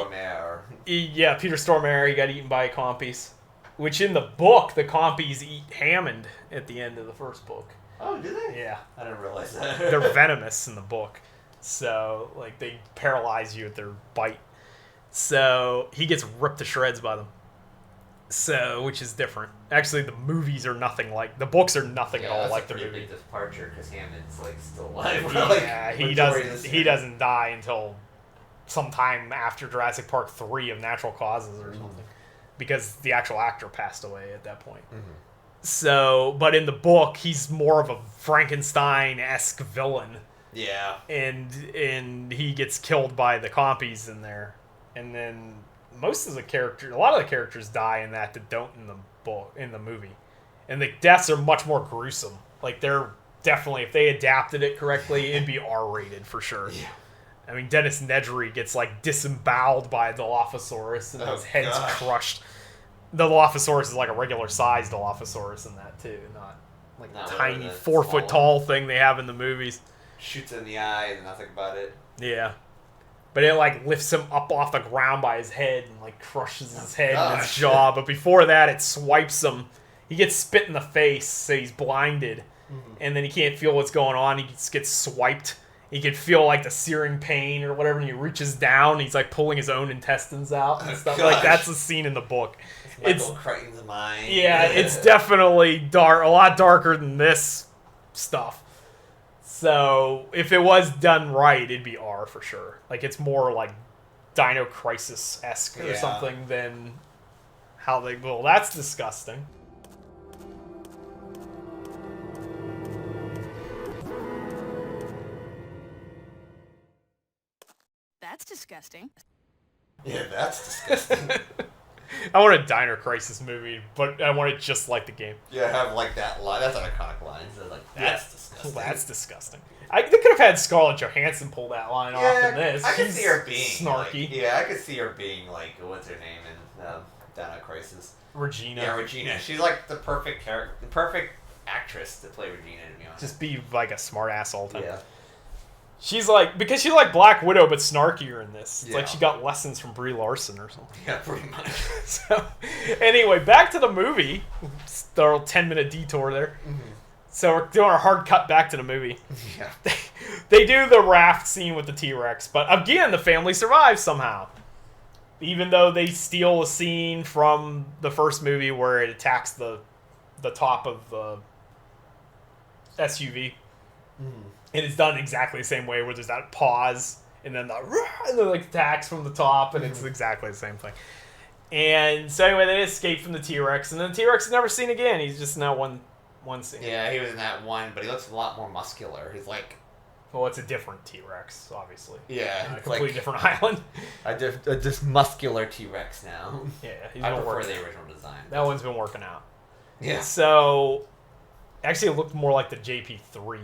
Peter Stormare. He got eaten by Compies, which in the book the Compies eat Hammond at the end of the first book. Oh, do they? Yeah. I didn't realize that. They're venomous in the book, so like they paralyze you with their bite. So he gets ripped to shreds by them. So, which is different. Actually, the movies are nothing like the books are nothing at all like the movie. Big departure because Hammond's like still alive. Yeah, he doesn't die until sometime after Jurassic Park 3 of natural causes or something, because the actual actor passed away at that point. Mm-hmm. So, but in the book, he's more of a Frankenstein-esque villain. Yeah, and he gets killed by the Compies in there, and then. A lot of the characters die in that don't in the book, in the movie. And the deaths are much more gruesome. Like, they're definitely, if they adapted it correctly, it'd be R-rated for sure. Yeah. I mean, Dennis Nedry gets, like, disemboweled by the Dilophosaurus, and his head's crushed. The Dilophosaurus is like a regular-sized Dilophosaurus in that, too. Not a tiny 4-foot-tall thing they have in the movies. Shoots in the eye and nothing about it. Yeah. But it, like, lifts him up off the ground by his head and, like, crushes his head and his jaw. But before that, it swipes him. He gets spit in the face, so he's blinded. Mm-hmm. And then he can't feel what's going on. He just gets swiped. He can feel, like, the searing pain or whatever, and he reaches down, and he's, like, pulling his own intestines out and stuff. Like, that's the scene in the book. It's Michael Crichton's mind. Yeah, it's definitely dark, a lot darker than this stuff. So, if it was done right, it'd be R for sure. Like, it's more like Dino Crisis-esque or something than how they... Well, that's disgusting. That's disgusting. Yeah, that's disgusting. I want a Dino Crisis movie, but I want it just like the game. Yeah, have like that line. That's an iconic line. So like, that's disgusting. That's disgusting. They could have had Scarlett Johansson pull that line off in this. I could see her being snarky. Like, I could see her being like, what's her name in Dino Crisis? Regina. Yeah, Regina. She's like the perfect character, the perfect actress to play Regina. To be honest, just be like a smart ass all the time. Yeah. She's like, because she's like Black Widow, but snarkier in this. It's like she got lessons from Brie Larson or something. Yeah, pretty much. So, anyway, back to the movie. Our 10-minute detour there. Mm-hmm. So we're doing our hard cut back to the movie. Yeah. They do the raft scene with the T-Rex, but again, the family survives somehow. Even though they steal a scene from the first movie where it attacks the top of the SUV. Mm-hmm. And it's done exactly the same way, where there's that pause, and then the like attacks from the top, and it's exactly the same thing. And so anyway, they escape from the T-Rex, and then the T-Rex is never seen again. He's just in that one scene. Yeah, he was in that one, but he looks a lot more muscular. He's like Well, it's a different T-Rex, obviously. Yeah, A it's completely like different island. a just muscular T-Rex now. Yeah, I prefer the original design. That one's been working out. Yeah. So, actually, it looked more like the JP3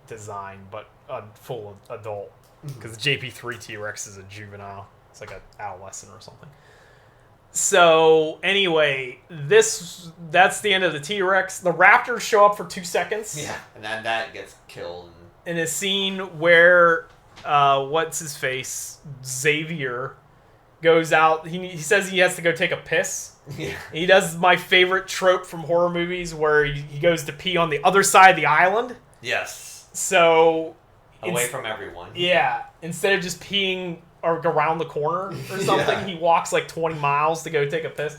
design, but full adult. Because the JP3 T-Rex is a juvenile. It's like an adolescent or something. So, anyway, that's the end of the T-Rex. The raptors show up for 2 seconds. Yeah, and then that gets killed. In a scene where, what's his face? Xavier goes out. He says he has to go take a piss. Yeah. He does my favorite trope from horror movies where he goes to pee on the other side of the island. Yes. So... Away from everyone. Yeah. Instead of just peeing or around the corner or something, he walks like 20 miles to go take a piss.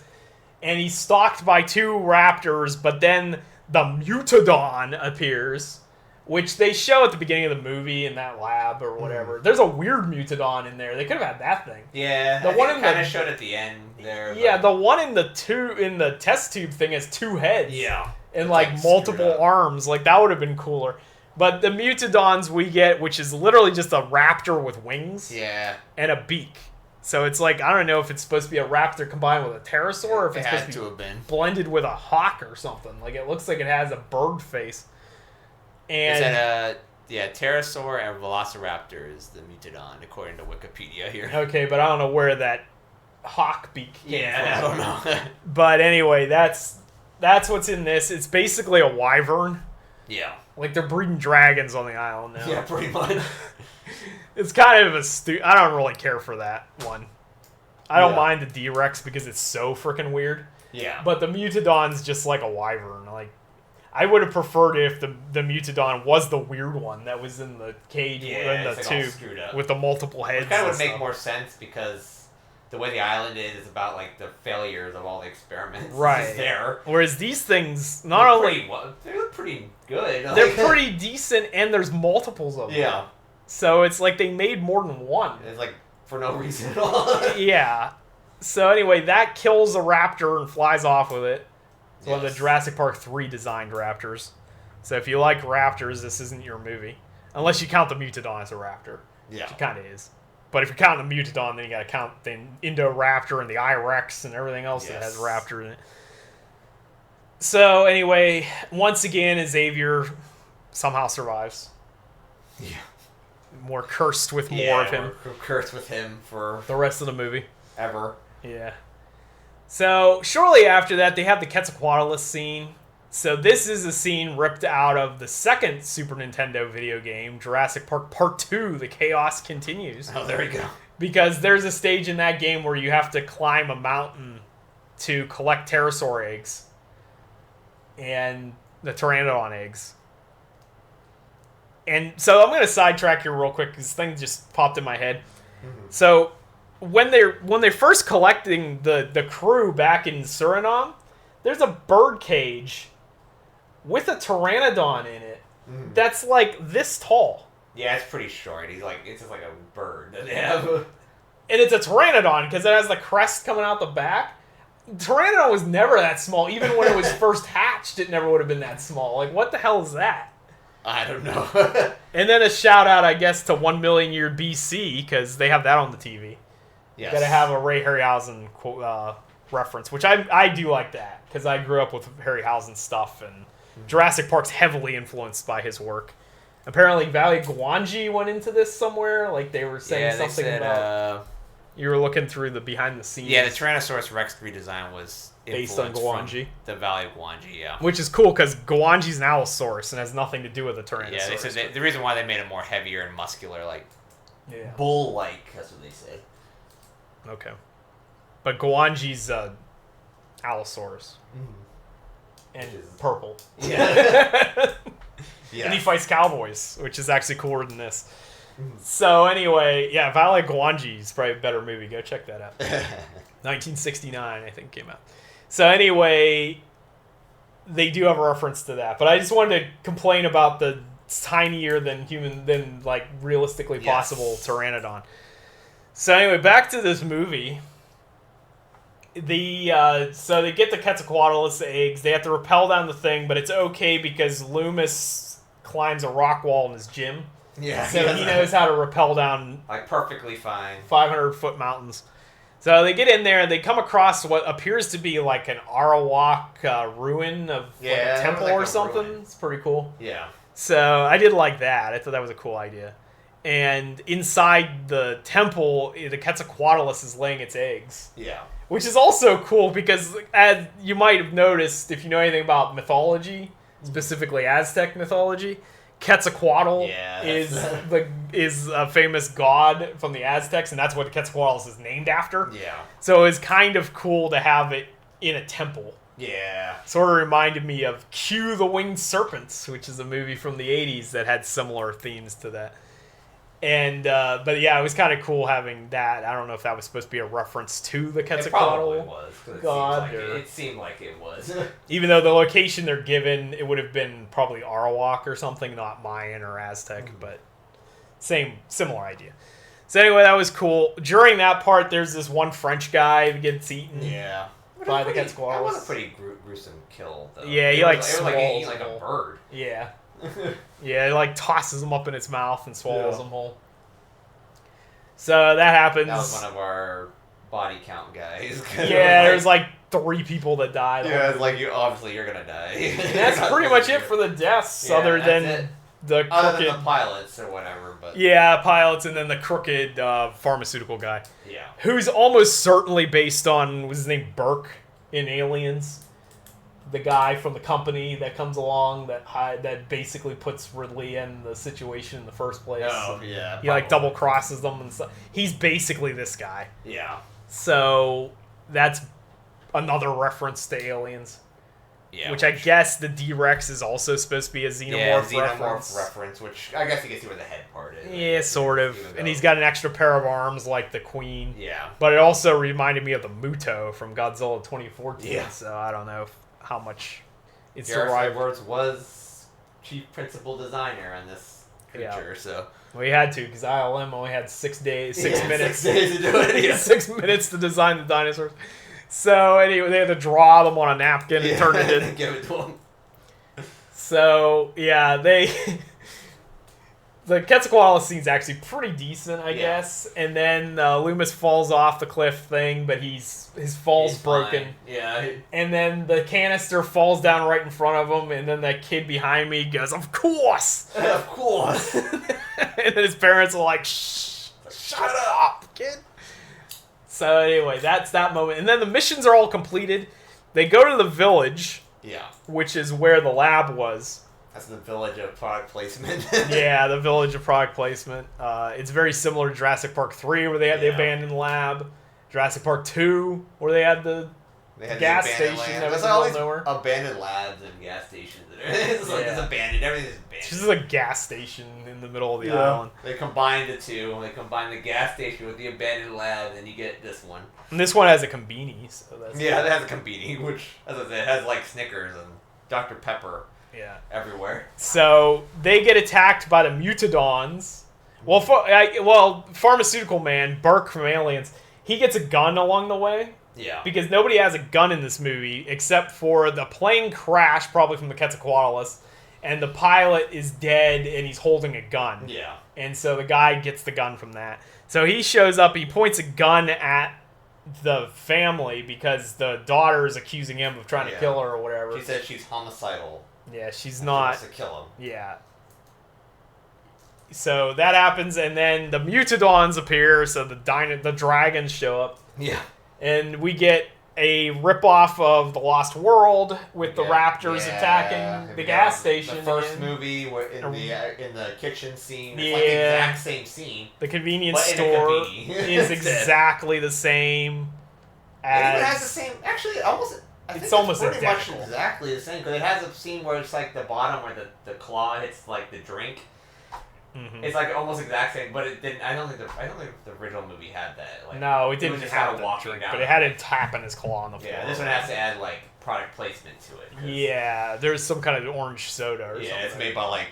And he's stalked by 2 raptors, but then the Mutodon appears, which they show at the beginning of the movie in that lab or whatever. There's a weird Mutodon in there. They could have had that thing. Yeah, the one kind of showed at the end there. Yeah, the one in the test tube thing has 2 heads. Yeah. And like multiple arms. Like that would have been cooler. But the Mutodons we get, which is literally just a raptor with wings. Yeah. And a beak. So it's like, I don't know if it's supposed to be a raptor combined with a pterosaur, or if it's supposed to be blended with a hawk or something. Like, it looks like it has a bird face. And it's pterosaur and velociraptor is the Mutodon, according to Wikipedia here. Okay, but I don't know where that hawk beak came from. I don't know. But anyway, that's what's in this. It's basically a wyvern. Yeah. Like, they're breeding dragons on the island now. Yeah, pretty much. It's kind of I don't really care for that one. I don't mind the D-Rex because it's so freaking weird. Yeah. But the Mutodon's just like a wyvern. Like, I would have preferred if the Mutodon was the weird one that was in the cage in the tube with the multiple heads. It kind of would make more sense because the way the island is about like the failures of all the experiments. Right. There. Whereas these things they look pretty good. They're pretty decent, and there's multiples of them. Yeah. So it's like they made more than one. It's like for no reason at all. Yeah. So anyway, that kills a raptor and flies off with it. It's one of the Jurassic Park 3 designed raptors. So if you like raptors, this isn't your movie. Unless you count the Mutodon as a raptor. Yeah. Which it kind of is. But if you count the Mutodon, then you got to count the Indoraptor and the I-Rex and everything else that has raptor in it. So anyway, once again, Xavier somehow survives. Yeah. We're cursed with more of him. We're cursed with him for the rest of the movie. Ever. Yeah. So shortly after that, they have the Quetzalcoatlus scene. So this is a scene ripped out of the second Super Nintendo video game, Jurassic Park Part 2, The Chaos Continues. Oh, there we go. Because there's a stage in that game where you have to climb a mountain to collect pterosaur eggs. And the Pteranodon eggs. And so I'm going to sidetrack here real quick because this thing just popped in my head. Mm-hmm. So when they're first collecting the crew back in Suriname, there's a bird cage with a Pteranodon in it that's like this tall. Yeah, it's pretty short. It's just like a bird that they have. And it's a Pteranodon because it has the crest coming out the back. Pteranodon was never that small. Even when it was first hatched, it never would have been that small. Like, what the hell is that? I don't know. And then a shout out, I guess, to 1 million year BC because they have that on the TV. Yes. Got to have a Ray Harryhausen quote, reference, which I do like that because I grew up with Harryhausen stuff, and Jurassic Park's heavily influenced by his work. Apparently, Valley Guanji went into this somewhere. Like they were saying something about. You were looking through the behind the scenes. Yeah, the Tyrannosaurus Rex redesign was based on Guanji. The Valley of Guanji, yeah. Which is cool because Guanji's an allosaurus and has nothing to do with the Tyrannosaurus. Yeah, they said the reason why they made it more heavier and muscular, like bull-like. That's what they said. Okay, but Guanji's allosaurus. And purple. Yeah. And he fights cowboys, which is actually cooler than this. So anyway, yeah, Valley of Guanji is probably a better movie. Go check that out. 1969, I think, came out. So anyway, they do have a reference to that. But I just wanted to complain about the tinier than like realistically possible Pteranodon. So anyway, back to this movie. So they get the Quetzalcoatlus eggs. They have to rappel down the thing, but it's okay because Loomis climbs a rock wall in his gym. Yeah. So he knows how to rappel down like perfectly fine. 500-foot mountains. So they get in there and they come across what appears to be like an Arawak ruin of like a temple or something. Ruin. It's pretty cool. Yeah. So I did like that. I thought that was a cool idea. And inside the temple, the Quetzalcoatlus is laying its eggs. Yeah. Which is also cool because, as you might have noticed, if you know anything about mythology, specifically Aztec mythology, Quetzalcoatl is a famous god from the Aztecs, and that's what the Quetzalcoatlus is named after. Yeah. So it's kind of cool to have it in a temple. Yeah. Sort of reminded me of Q the Winged Serpents, which is a movie from the 80s that had similar themes to that. And, but yeah, it was kind of cool having that. I don't know if that was supposed to be a reference to the Quetzalcoatl. It probably was. God, it seemed like it was. Even though the location they're given, it would have been probably Arawak or something, not Mayan or Aztec, but similar idea. So anyway, that was cool. During that part, there's this one French guy who gets eaten by the Quetzalcoatlus. That was a pretty gruesome kill, though. Yeah, he swallows like a bird. Yeah. Yeah, it like tosses him up in its mouth and swallows him whole. So that happens. That was one of our body count guys. Yeah, there's like 3 people that died. Yeah, it's like you're gonna die. And that's pretty much it for the deaths, other than the crooked pilots or whatever. But yeah, pilots, and then the crooked pharmaceutical guy. Yeah, who's almost certainly based on was his name Burke in Aliens. The guy from the company that comes along that basically puts Ridley in the situation in the first place. Oh, yeah. He like double crosses them and stuff. He's basically this guy. Yeah. So that's another reference to Aliens. Yeah. Which I guess the D-Rex is also supposed to be a xenomorph reference, which I guess you can see where the head part is. Yeah, sort of. And he's got an extra pair of arms like the Queen. Yeah. But it also reminded me of the Muto from Godzilla 2014. Yeah. So I don't know how much it's Gareth derived. Edwards was chief principal designer on this creature, so we had to because ILM only had 6 minutes. 6 days to do it. Yeah. 6 minutes to design the dinosaurs. So anyway, they had to draw them on a napkin and turn it in. Give it to them. So yeah, the Quetzalcoatlus scene's actually pretty decent, I guess. And then Loomis falls off the cliff thing, but his fall's broken. Fine. Yeah. And then the canister falls down right in front of him, and then that kid behind me goes, "Of course!" Of course! And then his parents are like, "Shh! Shut up, kid!" So anyway, that's that moment. And then the missions are all completed. They go to the village, which is where the lab was. That's the village of product placement. Yeah, the village of product placement. It's very similar to Jurassic Park 3, where they had the abandoned lab. Jurassic Park 2, where they had the gas station that was in the middle of nowhere. Abandoned labs and gas stations. It's like it's abandoned. Everything's abandoned. It's just a gas station in the middle of the island. They combined the two. They combined the gas station with the abandoned lab, and you get this one. And this one has a Combini, so that's it has a Combini, which, as I said, has like Snickers and Dr. Pepper. Yeah. Everywhere. So they get attacked by the Mutadons. Well, pharmaceutical man Burke from Aliens, he gets a gun along the way. Yeah. Because nobody has a gun in this movie except for the plane crash, probably from the Quetzalcoatlus, and the pilot is dead and he's holding a gun. Yeah. And so the guy gets the gun from that. So he shows up, he points a gun at the family because the daughter is accusing him of trying to kill her or whatever. She said she's homicidal. Yeah, she's not. She wants to kill him. Yeah. So that happens, and then the Mutadons appear, so the dragons show up. Yeah. And we get a ripoff of The Lost World with the raptors attacking the gas station. The first movie where in the kitchen scene, it's like the exact same scene. The convenience store is exactly the same as... It has the same... Actually, almost... It's almost pretty identical. much exactly the same, because it has a scene where it's like the bottom where the claw hits like the drink. Mm-hmm. It's like almost exact same, but it didn't. I don't think the original movie had that. Like, no, it didn't just have a the drink, but it had him tapping his claw on the floor. Yeah, this one has to add like product placement to it. Yeah, there's some kind of orange soda or something. Yeah, it's made by like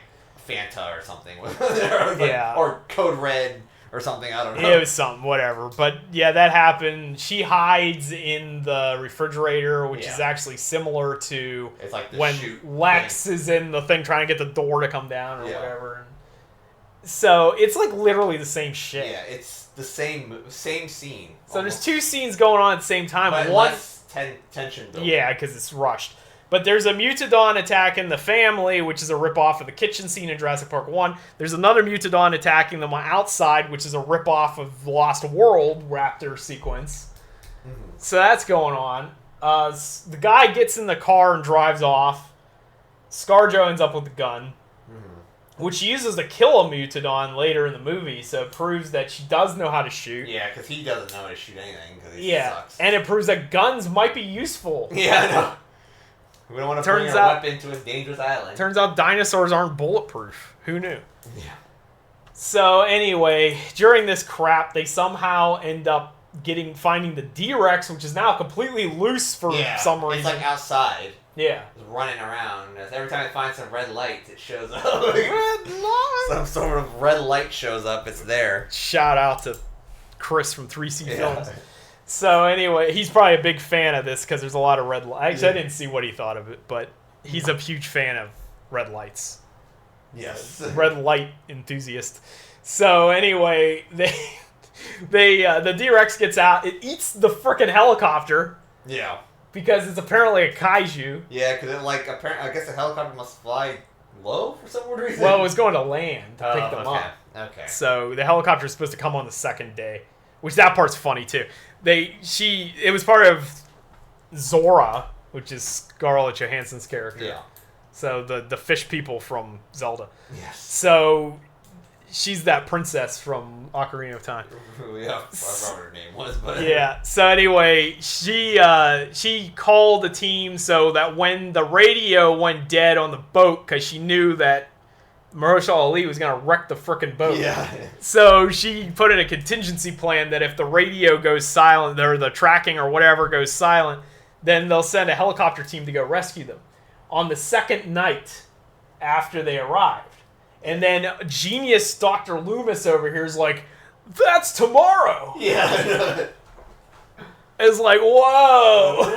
Fanta or something. Or Code Red. Or something, I don't know. It was something, whatever. But yeah, that happened. She hides in the refrigerator, which is actually similar to it's like when Lex is in the thing trying to get the door to come down or whatever. So it's like literally the same shit. Yeah, it's the same scene. So there's two scenes going on at the same time. But One, less tension building. yeah, because it's rushed. But there's a Mutodon attacking the family, which is a ripoff of the kitchen scene in Jurassic Park 1. There's another Mutodon attacking them outside, which is a ripoff of the Lost World raptor sequence. Mm-hmm. So that's going on. The guy gets in the car and drives off. ScarJo ends up with the gun, which she uses to kill a Mutodon later in the movie, so it proves that she does know how to shoot. Yeah, because he doesn't know how to shoot anything, because he sucks. And it proves that guns might be useful. Yeah, I know. We don't want to bring our weapon to a dangerous island. Turns out dinosaurs aren't bulletproof. Who knew? Yeah. So anyway, during this crap, they somehow end up finding the D-Rex, which is now completely loose for some reason. It's like outside. Yeah. It's running around. Every time it finds some red light, it shows up. Red light! Some sort of red light shows up. It's there. Shout out to Chris from 3C Films. So anyway, he's probably a big fan of this because there's a lot of red lights. Actually, I didn't see what he thought of it, but he's a huge fan of red lights. Yes. Red light enthusiast. So anyway, the D-Rex gets out. It eats the frickin' helicopter. Yeah. Because it's apparently a kaiju. Yeah, because I guess the helicopter must fly low for some weird reason. Well, it was going to land to pick them up. Okay. So the helicopter is supposed to come on the second day, which that part's funny too. It was part of Zora, which is Scarlet Johansson's character. Yeah. So the fish people from Zelda. Yes. So she's that princess from Ocarina of Time. Yeah, I don't know what her name was, but yeah. So anyway, she called the team so that when the radio went dead on the boat, because she knew that Mahershala Ali was gonna wreck the frickin' boat. Yeah. So she put in a contingency plan that if the radio goes silent or the tracking or whatever goes silent, then they'll send a helicopter team to go rescue them. On the second night after they arrived. And then genius Dr. Loomis over here is like, that's tomorrow. Yeah. It's like, whoa.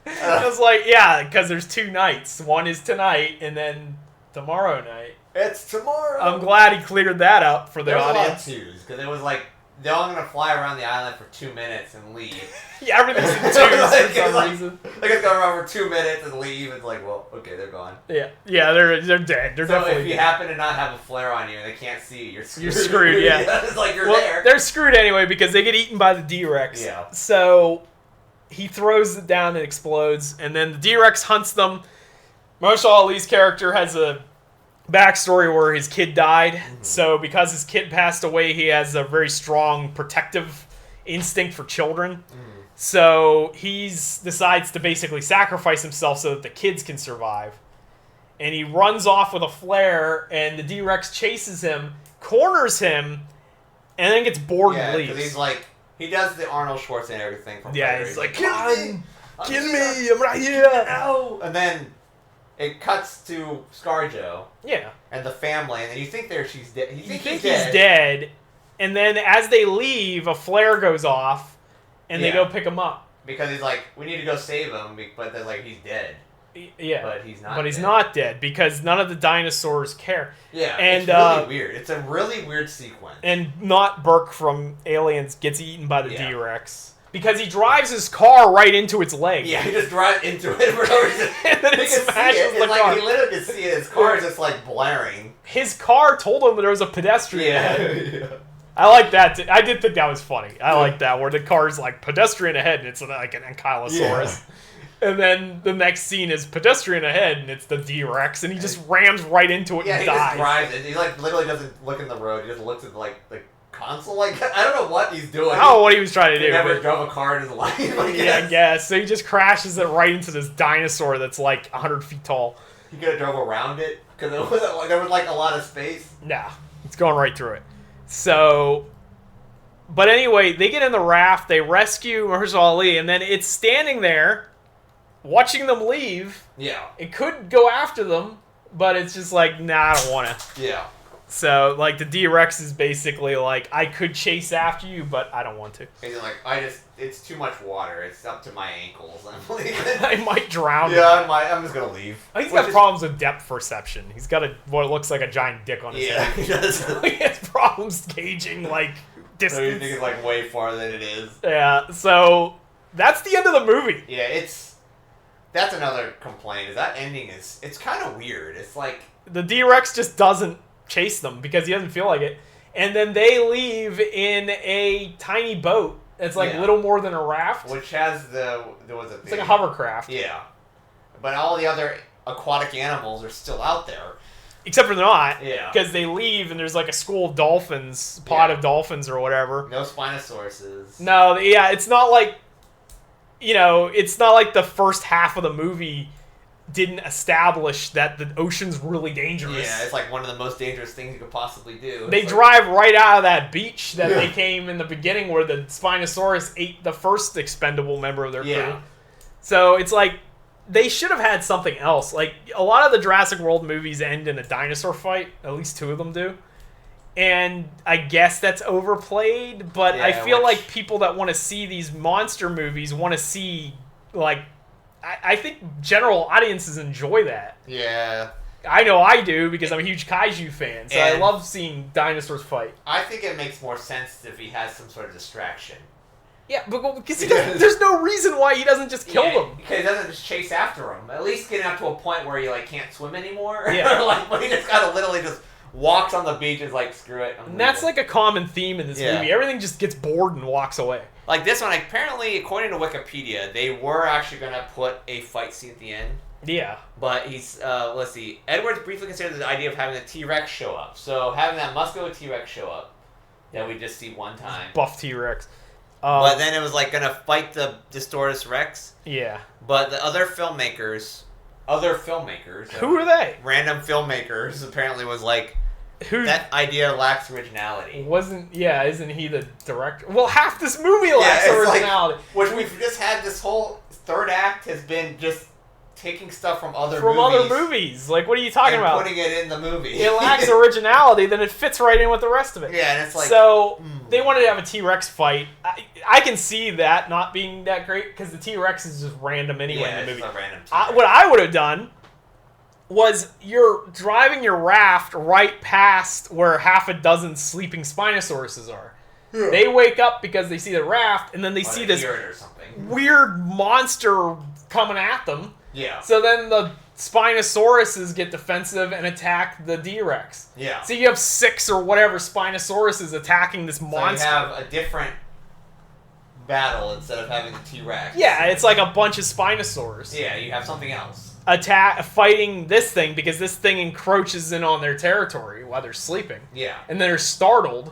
I was like, yeah, because there's 2 nights. One is tonight, and then tomorrow night. It's tomorrow. I'm glad he cleared that up for the audience. There was a lot of twos, because it was like, they're all going to fly around the island for 2 minutes and leave. Yeah, everything's in twos for some reason. They're going to go around for 2 minutes and leave. It's like, well, okay, they're gone. Yeah, they're dead. They're definitely if you happen to not have a flare on you and they can't see you, you're screwed. You're screwed, yeah. It's like you're there. They're screwed anyway because they get eaten by the D-Rex. Yeah. So he throws it down and explodes, and then the D-Rex hunts them. Mahershala Ali's character has a backstory where his kid died. Mm-hmm. So because his kid passed away, he has a very strong protective instinct for children. Mm. So he decides to basically sacrifice himself so that the kids can survive. And he runs off with a flare, and the D-Rex chases him, corners him, and then gets bored and leaves. Yeah, because he's like, he does the Arnold Schwarzenegger thing from Predator. He's like, kill me! I'm right here! Ow! And then it cuts to ScarJo. Yeah. And the family, and then you think she's dead. You think he's dead. And then as they leave, a flare goes off, and they go pick him up. Because he's like, we need to go save him, but they're like, he's dead. Yeah. But he's not He's not dead, because none of the dinosaurs care. Yeah, and, it's really weird. It's a really weird sequence. And not Burke from Aliens gets eaten by the D-Rex. Because he drives his car right into its leg. Yeah, he just drives into it for no reason. And then it smashes the car. He literally can see it. His car is just like blaring. His car told him there was a pedestrian ahead. Yeah. I like that. I did think that was funny. I like that, where the car's like pedestrian ahead and it's like an ankylosaurus. Yeah. And then the next scene is pedestrian ahead and it's the D-Rex and he just rams right into it and dies. Just drives it. He like literally doesn't look in the road. He just looks at like the console. Like, I don't know what he's doing. I don't know what he was trying to do. He never drove a car in his life, I guess. So he just crashes it right into this dinosaur that's like 100 feet tall. He could have drove around it because there was like a lot of space. Nah, it's going right through it. So, but anyway, they get in the raft, they rescue Mahershala Ali, and then it's standing there, watching them leave. Yeah. It could go after them, but it's just like, nah, I don't want to. Yeah. So, like, the D-Rex is basically like, I could chase after you, but I don't want to. And like, it's too much water. It's up to my ankles. I'm leaving. I might drown. Yeah, I'm just gonna leave. He's got problems with depth perception. He's got what looks like a giant dick on his Yeah, head. he does. He has problems gauging, like, distance. So you think it's like way farther than it is. Yeah, so that's the end of the movie. Yeah, that's another complaint. Is that ending it's kind of weird. It's like The D-Rex just doesn't chase them because he doesn't feel like it. And then they leave in a tiny boat that's like little more than a raft. which has It's like a hovercraft. Yeah, but all the other aquatic animals are still out there. Except for they're not. Yeah. Because they leave and there's like a school of dolphins, pod of dolphins or whatever. No Spinosauruses. No, yeah, it's not like, it's not like the first half of the movie didn't establish that the ocean's really dangerous. Yeah, it's like one of the most dangerous things you could possibly do. They drive right out of that beach that they came in the beginning where the Spinosaurus ate the first expendable member of their crew. So it's like, they should have had something else. Like, a lot of the Jurassic World movies end in a dinosaur fight. At least 2 of them do. And I guess that's overplayed, but I feel like people that want to see these monster movies want to see, like, I think general audiences enjoy that. Yeah. I know I do because I'm a huge kaiju fan, so I love seeing dinosaurs fight. I think it makes more sense if he has some sort of distraction. Yeah, because there's no reason why he doesn't just kill them. Because he doesn't just chase after them. At least getting up to a point where he like can't swim anymore. Yeah. Like when he just kind of literally just walks on the beach and is like, screw it. And that's like a common theme in this movie. Everything just gets bored and walks away. Like this one, apparently, according to Wikipedia, they were actually going to put a fight scene at the end. Yeah. But he's, let's see, Edwards briefly considered the idea of having a T-Rex show up. So having that muscular T-Rex show up that we just see one time. Buff T-Rex. But then it was like going to fight the Distortus Rex. Yeah. But the other filmmakers. Who are they? Random filmmakers apparently was like, that idea lacks originality. Isn't he the director? Well, half this movie lacks originality. Which we've just had this whole third act has been just taking stuff from other movies. Like, what are you talking about? Putting it in the movie. It lacks originality, then it fits right in with the rest of it. Yeah, and it's like... So, they wanted to have a T-Rex fight. I can see that not being that great, because the T-Rex is just random anyway in the movie. It's a random T-Rex. What I would have done was you're driving your raft right past where half a dozen sleeping Spinosauruses are. Yeah. They wake up because they see the raft, and then they see this weird monster coming at them. Yeah. So then the Spinosauruses get defensive and attack the D-Rex. Yeah. So you have 6 or whatever Spinosauruses attacking this monster. So you have a different battle instead of having the T-Rex. Yeah, it's like a bunch of Spinosaurs. Yeah, you have something else. Fighting this thing because this thing encroaches in on their territory while they're sleeping. Yeah. And they're startled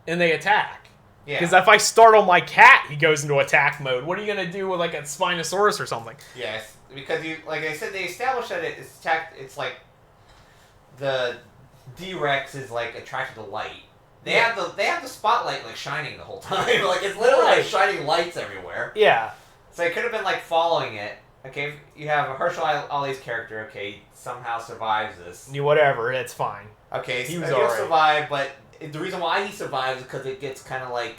and they attack. Yeah. Because if I startle my cat, he goes into attack mode. What are you going to do with like a Spinosaurus or something? Yes, because like I said, they established that it's like the D-Rex is like attracted to light. They have the spotlight like shining the whole time. Like it's literally like shining lights everywhere. Yeah. So it could have been like following it. Okay, you have Mahershala Ali's character. Okay, somehow survives this. Whatever, it's fine. Okay, he'll survive, but the reason why he survives is because it gets kind of like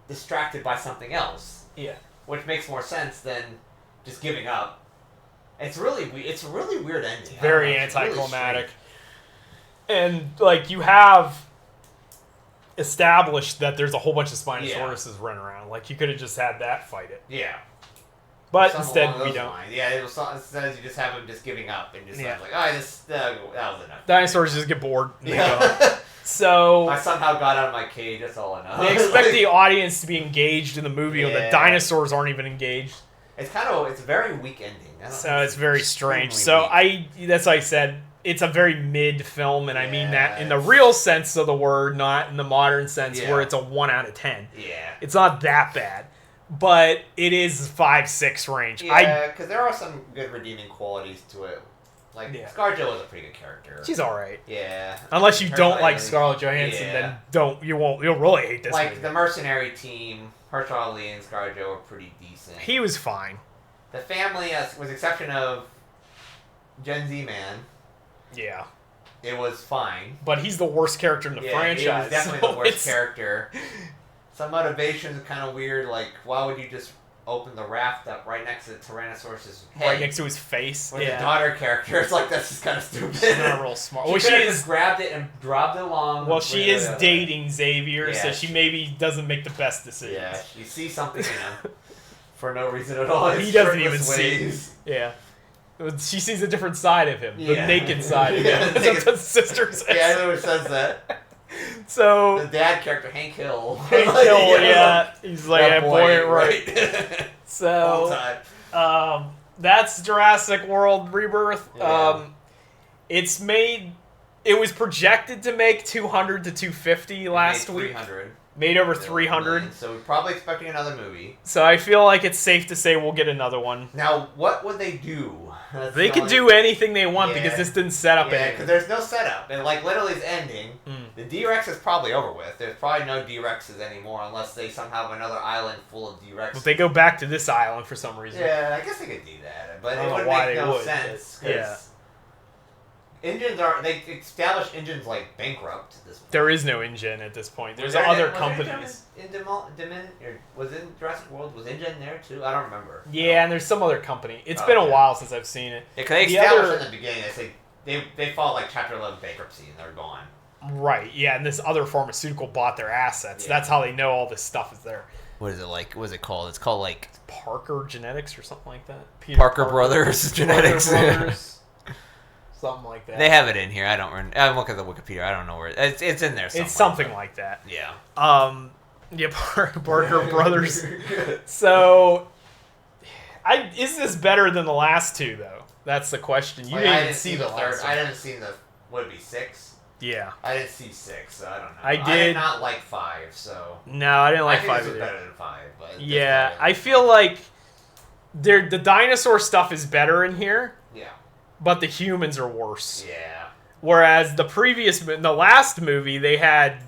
distracted by something else. Yeah. Which makes more sense than just giving up. It's a really weird ending. Very anticlimactic. Really and like you have established that there's a whole bunch of Spinosauruses running around. Like you could have just had that fight it. Yeah. But instead we don't. Lines. Yeah, instead you just have him just giving up and just like, that was enough. Dinosaurs just get bored. And they go. So I somehow got out of my cage. That's all I know. They expect the audience to be engaged in the movie, when the dinosaurs aren't even engaged. It's it's a very weak ending. So it's very strange. So that's like I said. It's a very mid film, and I mean that in the real sense of the word, not in the modern sense where it's a 1 out of 10. Yeah, it's not that bad. But it is 5-6 range. Yeah, because there are some good redeeming qualities to it. Like, ScarJo is a pretty good character. She's alright. Yeah. Unless you don't like Scarlet Johansson, then you'll really hate this movie. The mercenary team, Mahershala Ali and ScarJo are pretty decent. He was fine. The family, with the exception of Gen Z Man. Yeah. it was fine. But he's the worst character in the franchise. He was definitely so the worst character. Some motivation is kind of weird. Like, why would you just open the raft up right next to the Tyrannosaurus's head? Right next to his face. With the daughter character. It's like, that's just kind of stupid. She's not real smart. Well, she just grabbed it and dropped it along. Well, she is dating Xavier, so Yeah. she maybe doesn't make the best decisions. Yeah, you see something in him for no reason at all. He doesn't even see. Yeah. She sees a different side of him. The naked side of him. That's what the sister says. Yeah, I know who says that. So... The dad character, Hank Hill. Hank Hill, yeah. He's like, I boy it right. So... that's Jurassic World Rebirth. Yeah. It's made... It was projected to make 200 to 250 last week. 300. Made over 300. So we're probably expecting another movie. So I feel like it's safe to say we'll get another one. Now, what would they do? They could do anything they want because this didn't set up anything. Because there's no setup. And, like, literally it's ending. The D-Rex is probably over with. There's probably no D-Rexes anymore unless they somehow have another island full of D-Rexes. Well, they go back to this island for some reason. Yeah, I guess they could do that. But I it don't know wouldn't why make they no would, sense. but- yeah. Engines are... They established engines, like, bankrupt at this point. There is no InGen at this point. There's Was there- other was companies. Was in Jurassic World? Was InGen there too? I don't remember. Yeah, and there's some other company. It's been a while since I've seen it. Yeah, 'cause they The established other- in the beginning. They fought like Chapter 11 bankruptcy and they're gone. Right, yeah, and this other pharmaceutical bought their assets. Yeah. That's how they know all this stuff is there. What is it like? What is it called? It's called like Parker Genetics or something like that. Parker Brothers Genetics. Brothers, something like that. They have it in here. I don't. I'm looking at the Wikipedia. I don't know where it's in there. It's something like that. Yeah. Yeah, Parker Brothers. So, is this better than the last two though? That's the question. You didn't even see the third. last I one. didn't see the. Would it be 6? Yeah. I didn't see 6, so I don't know. I did did not like 5, so. No, I didn't like I think 5 this was either. better than 5, but. Yeah, I feel like the dinosaur stuff is better in here, Yeah. but the humans are worse. Yeah. Whereas the last movie, they had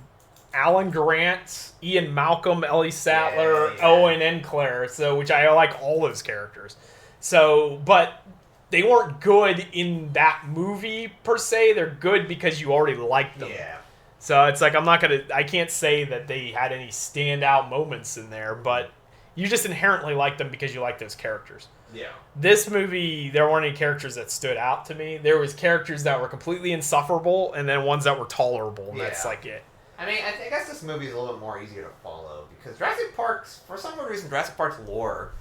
Alan Grant, Ian Malcolm, Ellie Sattler, Yeah. Owen, and Claire. So, which I like all those characters. So, but they weren't good in that movie per se. They're good because you already liked them. Yeah. So it's like I can't say that they had any standout moments in there, but you just inherently like them because you like those characters. Yeah. This movie, there weren't any characters that stood out to me. There was characters that were completely insufferable, and then ones that were tolerable, and that's like it. I mean, I guess this movie is a little bit more easier to follow because Jurassic Park's, for some weird reason, Jurassic Park's lore,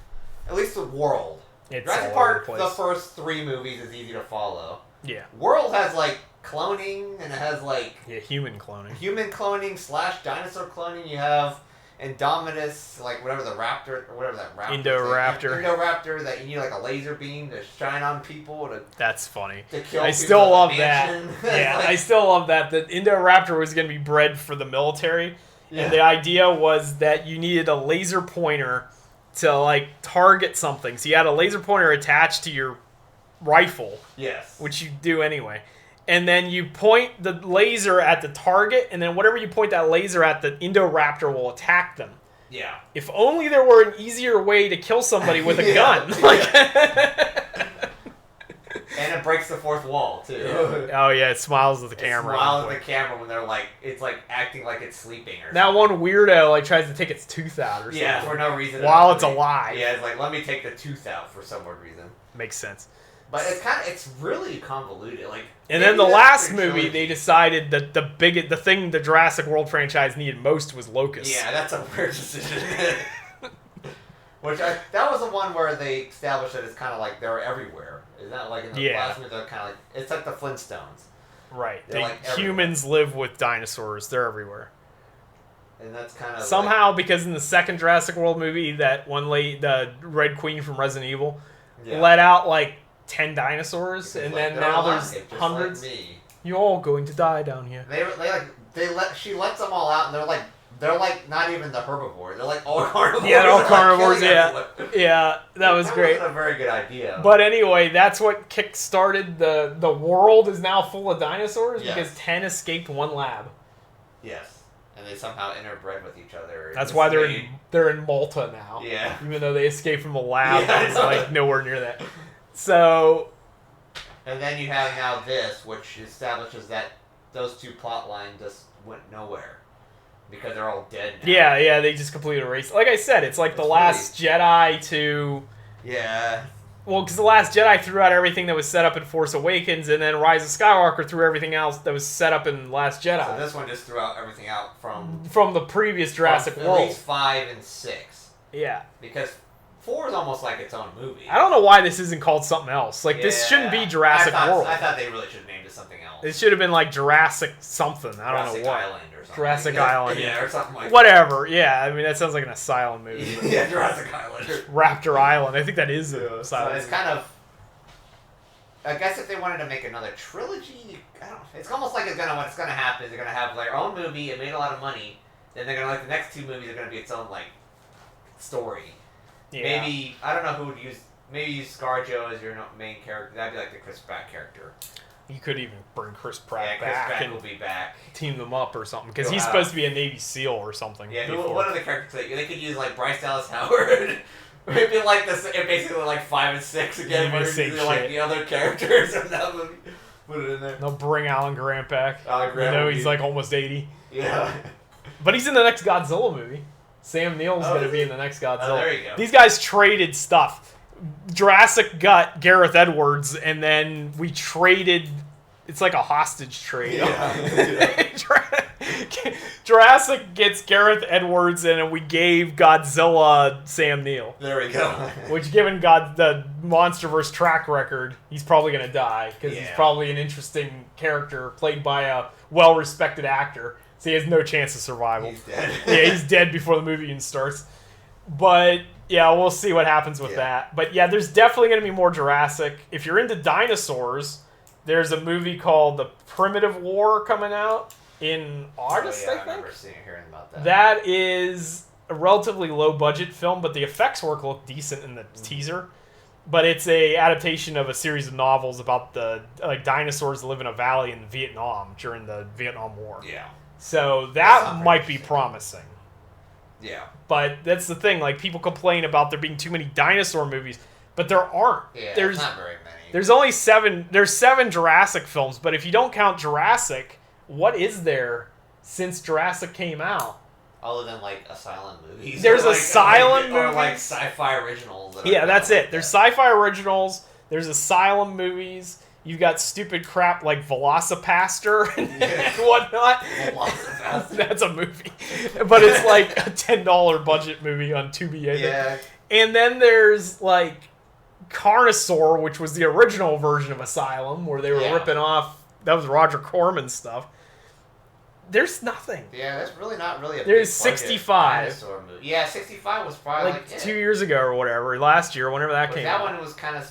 at least the world, It's Jurassic all over Park, the the place. first 3 movies is easy to follow. Yeah. World has like cloning and it has like Human cloning. human cloning / dinosaur cloning. You have Indominus, like whatever the raptor or whatever that raptor. Indoraptor. Indoraptor that you need like a laser beam to shine on people to That's funny. kill. I people still at the love that. mansion. Yeah, Like- I still love that. The Indoraptor was going to be bred for the military, Yeah. and the idea was that you needed a laser pointer to like target something. So you had a laser pointer attached to your rifle, Yes. which you do anyway. And then you point the laser at the target, and then whatever you point that laser at, the Indoraptor will attack them. Yeah. If only there were an easier way to kill somebody with a Yeah, gun. yeah. Like, And it breaks the fourth wall too. oh yeah, it smiles at the It camera. smiles at the camera when they're like, it's like acting like it's sleeping or That something. one weirdo like tries to take its tooth out or something. Yeah, for no reason. While at all. it's alive. Yeah, it's like, let me take the tooth out for some weird reason. Makes sense. But it's really convoluted. Like, And then maybe the that's last their movie, trilogy. they decided that the thing the Jurassic World franchise needed most was locusts. Yeah, that's a weird decision. That was the one where they established that it's kind of like they're everywhere. Isn't that like in the last movie? They're kind of like it's like the Flintstones, Right. They're like Humans live with dinosaurs. They're everywhere. and that's kind of Somehow, because in the second Jurassic World movie, that one lady, the Red Queen from Resident Evil, let out like 10 dinosaurs, and then now there's hundreds. Like me. You're all going to die down here. She lets them all out, and they're like not even the herbivores. They're like all carnivores. Yeah, they're all They're, like, carnivores. killing Yeah, everyone. yeah, that was great. Wasn't a very good idea. But anyway, that's what kick-started the world is now full of dinosaurs Yes. because 10 escaped one lab. Yes, and they somehow interbred with each other. That's why they're in Malta now. Yeah. Even though they escaped from a lab Yeah, that was like nowhere near that. So And then you have now this, which establishes that those two plot lines just went nowhere. Because they're all dead now. Yeah, they just completely erased. Like I said, it's like The Last Jedi to... Yeah. Well, because The Last Jedi threw out everything that was set up in Force Awakens, and then Rise of Skywalker threw everything else that was set up in Last Jedi. So this one just threw out everything out from the previous Jurassic World. At least 5 and 6. Yeah. Because 4 is almost like its own movie. I don't know why this isn't called something else. Like, this shouldn't be Jurassic World. I thought they really should have named it something else. It should have been like Jurassic something. I don't know what. Island or something. Jurassic Island. Yeah, or something like that. Whatever. Yeah, I mean, that sounds like an asylum movie. Yeah, Jurassic Island. Raptor Island. I think that is an asylum. So it's kind of... I guess if they wanted to make another trilogy, I don't know. It's almost like what's gonna happen is they're gonna have their own movie. It made a lot of money. Then they're gonna the next 2 movies are gonna be its own story. Yeah. Maybe I don't know who would use. Maybe use ScarJo as your main character. That'd be like the Chris Pratt character. You could even bring Chris Pratt Chris back Pratt and will be back. Team them up or something because he's supposed to be a Navy SEAL or something. Yeah. What are the characters they could use Bryce Dallas Howard? Maybe basically 5 and 6 again. Where the other characters in that movie. Put it in there. They'll bring Alan Grant back. Alan Grant. You know he's almost 80. Yeah. But he's in the next Godzilla movie. Sam Neill's going to be in the next Godzilla. Oh, there you go. These guys traded stuff. Jurassic got Gareth Edwards, and then we traded... It's like a hostage trade. Yeah. Jurassic gets Gareth Edwards, and we gave Godzilla Sam Neill. There we go. Which, given the MonsterVerse track record, he's probably going to die, because he's probably an interesting character played by a well-respected actor. So he has no chance of survival. He's dead. Yeah, he's dead before the movie even starts. But, yeah, we'll see what happens with that. But, yeah, there's definitely going to be more Jurassic. If you're into dinosaurs, there's a movie called The Primitive War coming out in August, I think. I remember hearing about that. That is a relatively low-budget film, but the effects work look decent in the teaser. But it's a adaptation of a series of novels about the dinosaurs that live in a valley in Vietnam during the Vietnam War. Yeah. So that might be promising. Yeah. But that's the thing. People complain about there being too many dinosaur movies, but there aren't. Yeah, there's not very many. There's only 7. There's 7 Jurassic films, but if you don't count Jurassic, what is there since Jurassic came out? Other than asylum movies. There's asylum movies. Or sci-fi originals. That's it. There's sci-fi originals. There's asylum movies. You've got stupid crap like Velocipaster and whatnot. Velocipaster. That's a movie. But it's like a $10 budget movie on Tubi. Yeah. And then there's Carnosaur, which was the original version of Asylum, where they were ripping off. That was Roger Corman stuff. There's nothing. Yeah, that's really not really a There's big 65. dinosaur movie. Yeah, 65 was probably 2 years ago or whatever. Last year, whenever that came out. That one was kind of...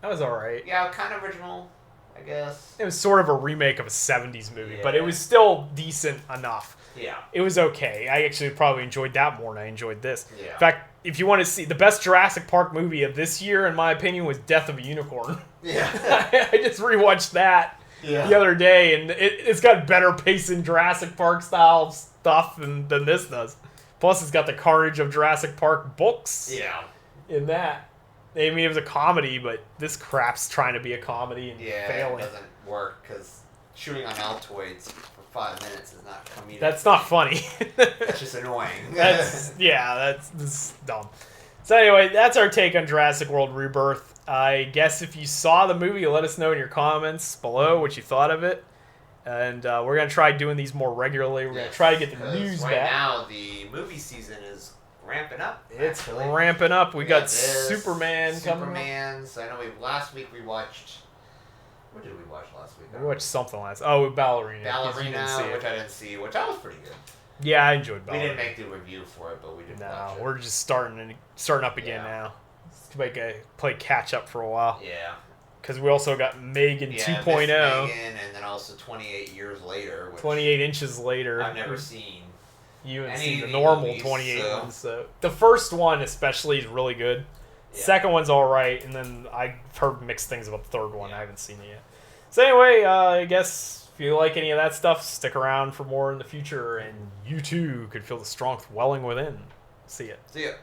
That was alright. Yeah, kind of original, I guess. It was sort of a remake of a 70s movie, but it was still decent enough. Yeah. It was okay. I actually probably enjoyed that more than I enjoyed this. Yeah. In fact, if you want to see, the best Jurassic Park movie of this year, in my opinion, was Death of a Unicorn. Yeah. I just rewatched that the other day, and it's got better pacing Jurassic Park style stuff than this does. Plus, it's got the Carnage of Jurassic Park books in that. I mean, it was a comedy, but this crap's trying to be a comedy and failing. It doesn't work, because shooting on altoids for 5 minutes is not comedic. That's not funny. That's just annoying. That's dumb. So anyway, that's our take on Jurassic World Rebirth. I guess if you saw the movie, let us know in your comments below what you thought of it. And we're going to try doing these more regularly. We're going to try to get the news right back. Right now, the movie season is ramping up. It's ramping up. We got Superman coming up. I know last week we watched... What did we watch last week? We watched something last... Oh, Ballerina. Which I didn't see, which I was pretty good. Yeah, I enjoyed Ballerina. We didn't make the review for it, but we did watch it. No, we're just starting up again now. Let's play catch up for a while. Yeah. Because we also got Megan 2.0. Megan, and then also 28 years later. Which 28 inches later. I've never seen. You haven't seen the normal movies, 28 ones. So. The first one especially is really good. Yeah. Second one's alright, and then I've heard mixed things about the third one. I haven't seen it yet. So anyway, I guess if you like any of that stuff, stick around for more in the future, and you too could feel the strength welling within. See ya. See ya.